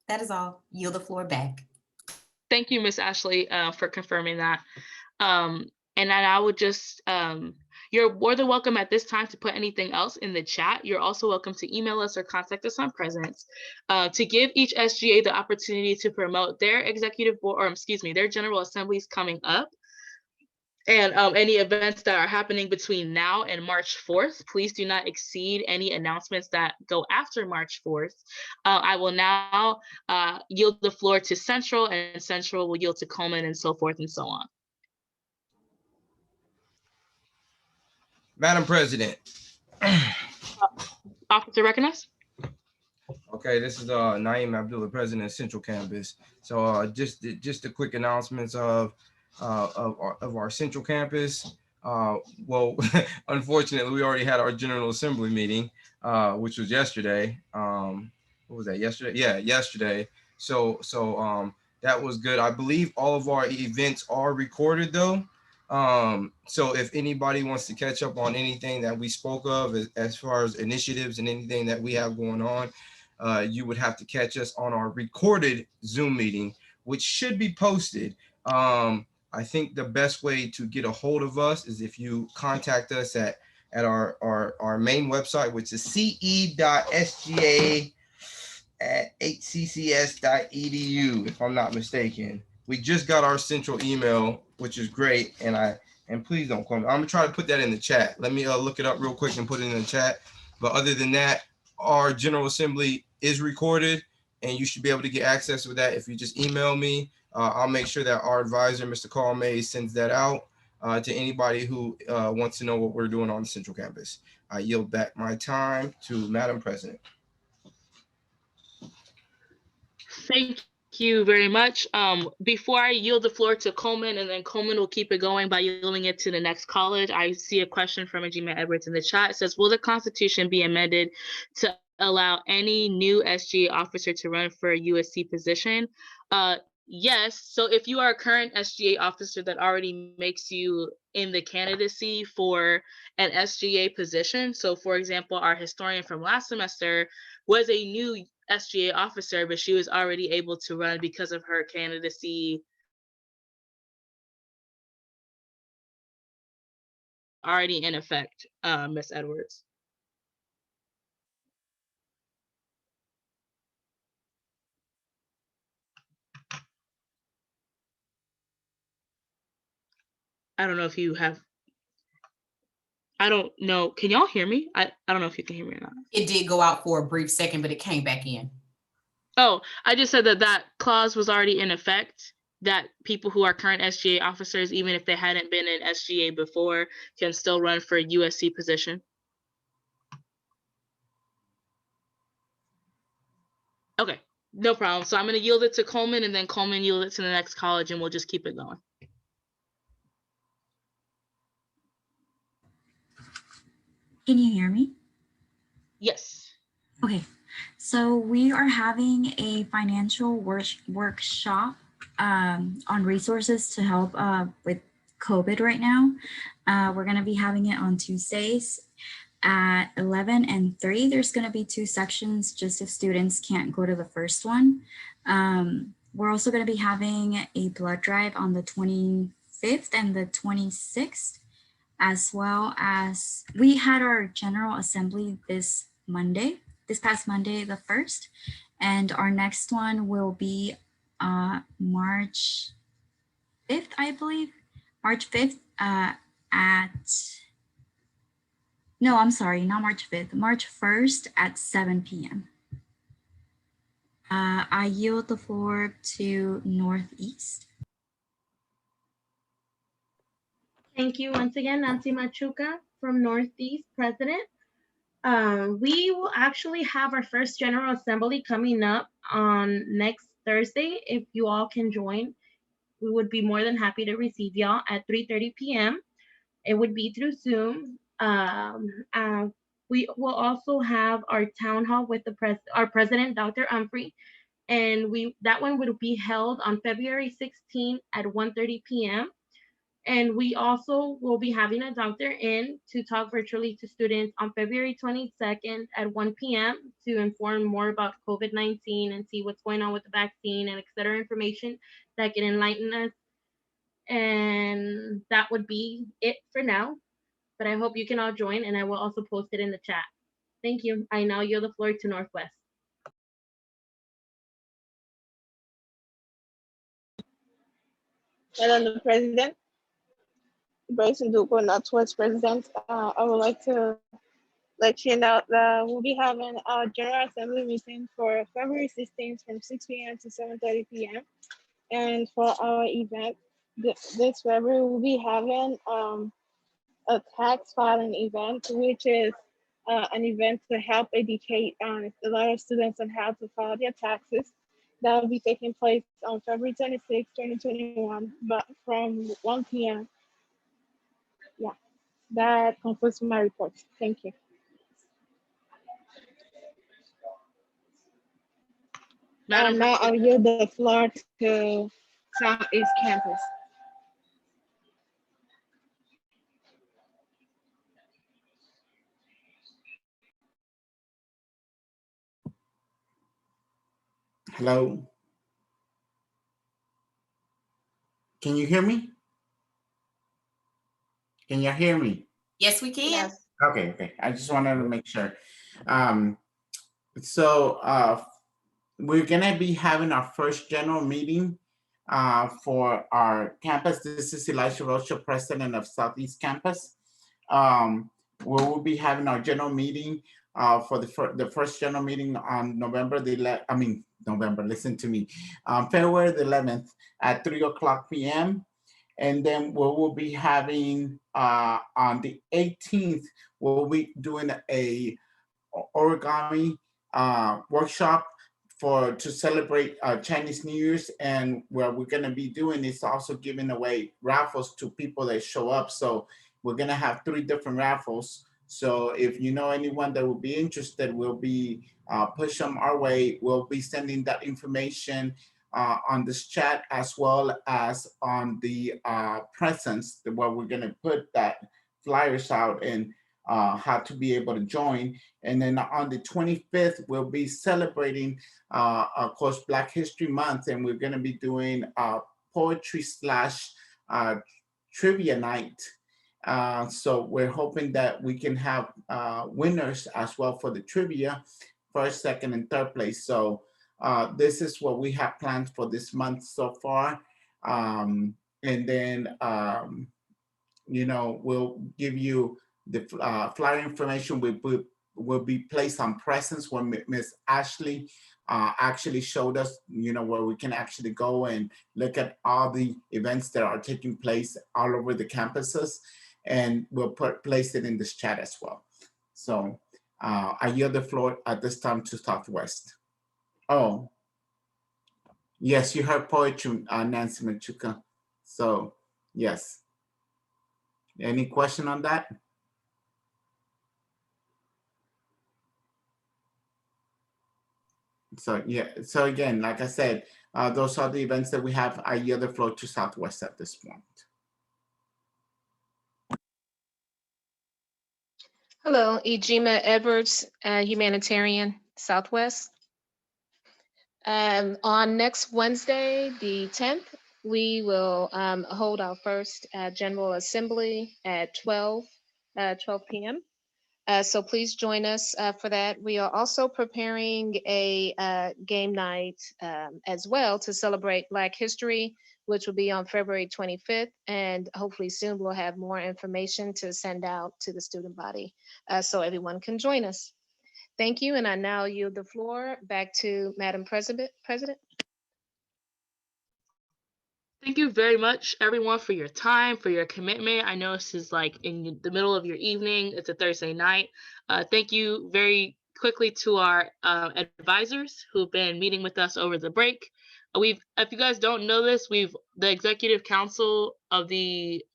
That is all. Yield the floor back. Thank you, Ms. Ashley, for confirming that. And then I would just, you're more than welcome at this time to put anything else in the chat. You're also welcome to email us or contact us on Presence to give each SGA the opportunity to promote their executive board, or excuse me, their general assemblies coming up. And any events that are happening between now and March 4th, please do not exceed any announcements that go after March 4th. I will now yield the floor to Central, and Central will yield to Coleman, and so forth and so on. Madam President. Officer recognized. Okay, this is Naeem Abdullah, President of Central Campus. So just the quick announcements of our Central Campus. Well, unfortunately, we already had our General Assembly meeting, which was yesterday. What was that? Yesterday? Yeah, yesterday. So that was good. I believe all of our events are recorded though. So if anybody wants to catch up on anything that we spoke of as far as initiatives and anything that we have going on, you would have to catch us on our recorded Zoom meeting, which should be posted. I think the best way to get a hold of us is if you contact us at our main website, which is ce.sga@hccs.edu, if I'm not mistaken. We just got our central email, which is great. And please don't call me. I'm gonna try to put that in the chat. Let me look it up real quick and put it in the chat. But other than that, our General Assembly is recorded and you should be able to get access with that if you just email me. I'll make sure that our advisor, Mr. Carl May, sends that out to anybody who wants to know what we're doing on the Central Campus. I yield back my time to Madam President. Thank you very much. Before I yield the floor to Coleman, and then Coleman will keep it going by yielding it to the next college, I see a question from Ajima Edwards in the chat. It says, will the Constitution be amended to allow any new SGA officer to run for a USC position? Yes. So if you are a current SGA officer, that already makes you in the candidacy for an SGA position. So for example, our historian from last semester was a new SGA officer, but she was already able to run because of her candidacy already in effect, Ms. Edwards. I don't know if you have, I don't know. Can y'all hear me? I don't know if you can hear me or not. It did go out for a brief second, but it came back in. Oh, I just said that clause was already in effect, that people who are current SGA officers, even if they hadn't been in SGA before, can still run for a USC position. Okay, no problem. So I'm going to yield it to Coleman, and then Coleman yield it to the next college, and we'll just keep it going. Can you hear me? Yes. Okay, so we are having a financial workshop on resources to help with COVID right now. We're going to be having it on Tuesdays at 11 and 3. There's going to be 2 sections just if students can't go to the first one. We're also going to be having a blood drive on the 25th and the 26th, as well as we had our General Assembly this past Monday, the 1st, and our next one will be March 5th, I believe. March 5th no, I'm sorry, not March 5th, March 1st at 7 p.m. I yield the floor to Northeast. Thank you once again, Nancy Machuca from Northeast President. We will actually have our first General Assembly coming up on next Thursday. If you all can join, we would be more than happy to receive y'all at 3:30 p.m. It would be through Zoom. We will also have our town hall with our president, Dr. Humphrey, and that one would be held on February 16th at 1:30 p.m. And we also will be having a doctor in to talk virtually to students on February 22nd at 1 p.m. to inform more about COVID-19 and see what's going on with the vaccine and et cetera information that can enlighten us. And that would be it for now. But I hope you can all join, and I will also post it in the chat. Thank you. I now yield the floor to Northwest. Madam President. Bryson Duco, Northwest President. I would like to let you know that we'll be having our General Assembly meeting for February 16th from 6 p.m. to 7:30 p.m. And for our event this February, we'll be having a tax filing event, which is an event to help educate a lot of students on how to file their taxes. That will be taking place on February 26, 2021, but from 1 p.m. Yeah, that concludes my report. Thank you. Now I'll yield the floor to Southeast Campus. Hello? Can you hear me? Can you hear me? Yes, we can. Yes. Okay. I just wanted to make sure. We're gonna be having our first general meeting for our campus. This is Elisha Rocha, president of Southeast Campus. We will be having our general meeting for the first general meeting on listen to me, February the 11th at 3:00 p.m. And then we will be having on the 18th, we'll be doing a origami workshop to celebrate Chinese New Year's. And what we're gonna be doing is also giving away raffles to people that show up. So we're gonna have 3 different raffles. So if you know anyone that will be interested, we'll be push them our way. We'll be sending that information on this chat as well as on the presence where we're gonna put that flyers out and how to be able to join. And then on the 25th, we'll be celebrating, of course, Black History Month, and we're going to be doing poetry / trivia night. So we're hoping that we can have winners as well for the trivia, first, second, and third place. So this is what we have planned for this month so far. And then, we'll give you the flyer information will be placed on presence when Miss Ashley actually showed us, where we can actually go and look at all the events that are taking place all over the campuses, and we'll place it in this chat as well. So I yield the floor at this time to Southwest. Oh, yes, you heard poetry, Nancy Machuca. So yes. Any question on that? So yeah, so again, like I said, those are the events that we have. I yield the floor to Southwest at this point. Hello, Ejima Edwards, humanitarian, Southwest. On next Wednesday, the 10th, we will hold our first General Assembly at 12 p.m. So please join us for that. We are also preparing a game night as well to celebrate Black History, which will be on February 25th. And hopefully soon we'll have more information to send out to the student body so everyone can join us. Thank you. And I now yield the floor back to Madam President. Thank you very much, everyone, for your time, for your commitment. I know this is like in the middle of your evening. It's a Thursday night. Thank you very quickly to our advisors who've been meeting with us over the break. If you guys don't know this, the Executive Council of the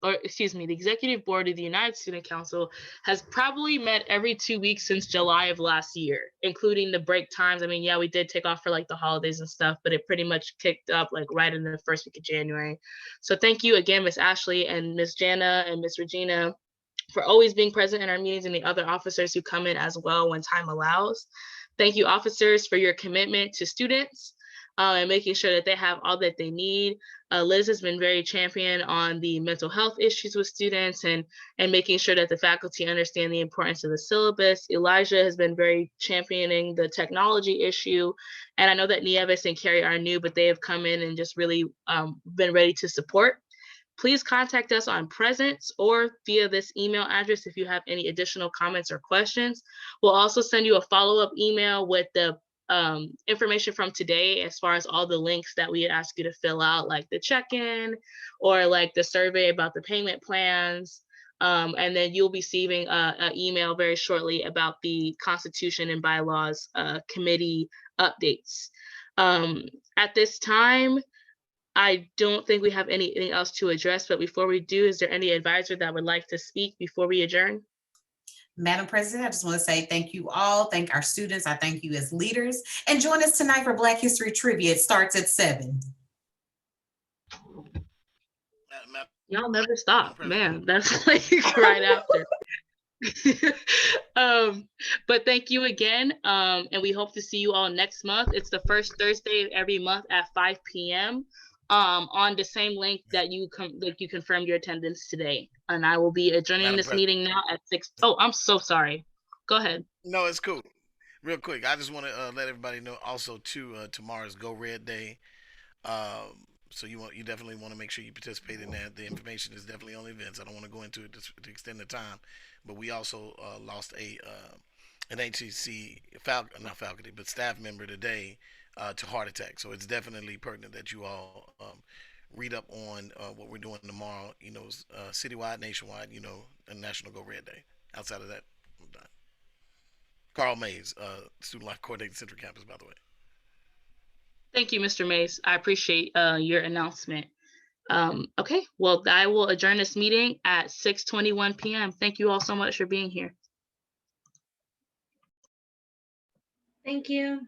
Executive Board of the United Student Council has probably met every 2 weeks since July of last year, including the break times. I mean, yeah, we did take off for like the holidays and stuff, but it pretty much kicked up like right in the first week of January. So thank you again, Miss Ashley and Miss Jana and Miss Regina, for always being present in our meetings, and the other officers who come in as well when time allows. Thank you, officers, for your commitment to students and making sure that they have all that they need. Liz has been very champion on the mental health issues with students and making sure that the faculty understand the importance of the syllabus. Elijah has been very championing the technology issue. And I know that Nieves and Carrie are new, but they have come in and just really been ready to support. Please contact us on Presence or via this email address if you have any additional comments or questions. We'll also send you a follow-up email with the information from today, as far as all the links that we had asked you to fill out, like the check-in or like the survey about the payment plans. And then you'll be receiving an email very shortly about the Constitution and Bylaws Committee updates. At this time, I don't think we have anything else to address, but before we do, is there any advisor that would like to speak before we adjourn? Madam President, I just want to say thank you all. Thank our students. I thank you as leaders. And join us tonight for Black History Trivia. It starts at 7. Y'all never stop, man. That's like right after. But thank you again. And we hope to see you all next month. It's the first Thursday of every month at 5 p.m. On the same link that you confirmed your attendance today. And I will be adjourning this meeting now at 6. Oh, I'm so sorry. Go ahead. No, it's cool. Real quick, I just want to let everybody know also too, tomorrow's Go Red Day. So you definitely want to make sure you participate in that. The information is definitely on events. I don't want to go into it to extend the time, but we also lost an HCC not faculty, but staff member today to heart attack. So it's definitely pertinent that you all read up on what we're doing tomorrow. You know, citywide, nationwide. You know, a National Go Red Day. Outside of that, I'm done. Carl Mays, Student Life Coordinator, Central Campus, by the way. Thank you, Mr. Mays. I appreciate your announcement. Okay, well, I will adjourn this meeting at 6:21 p.m. Thank you all so much for being here. Thank you.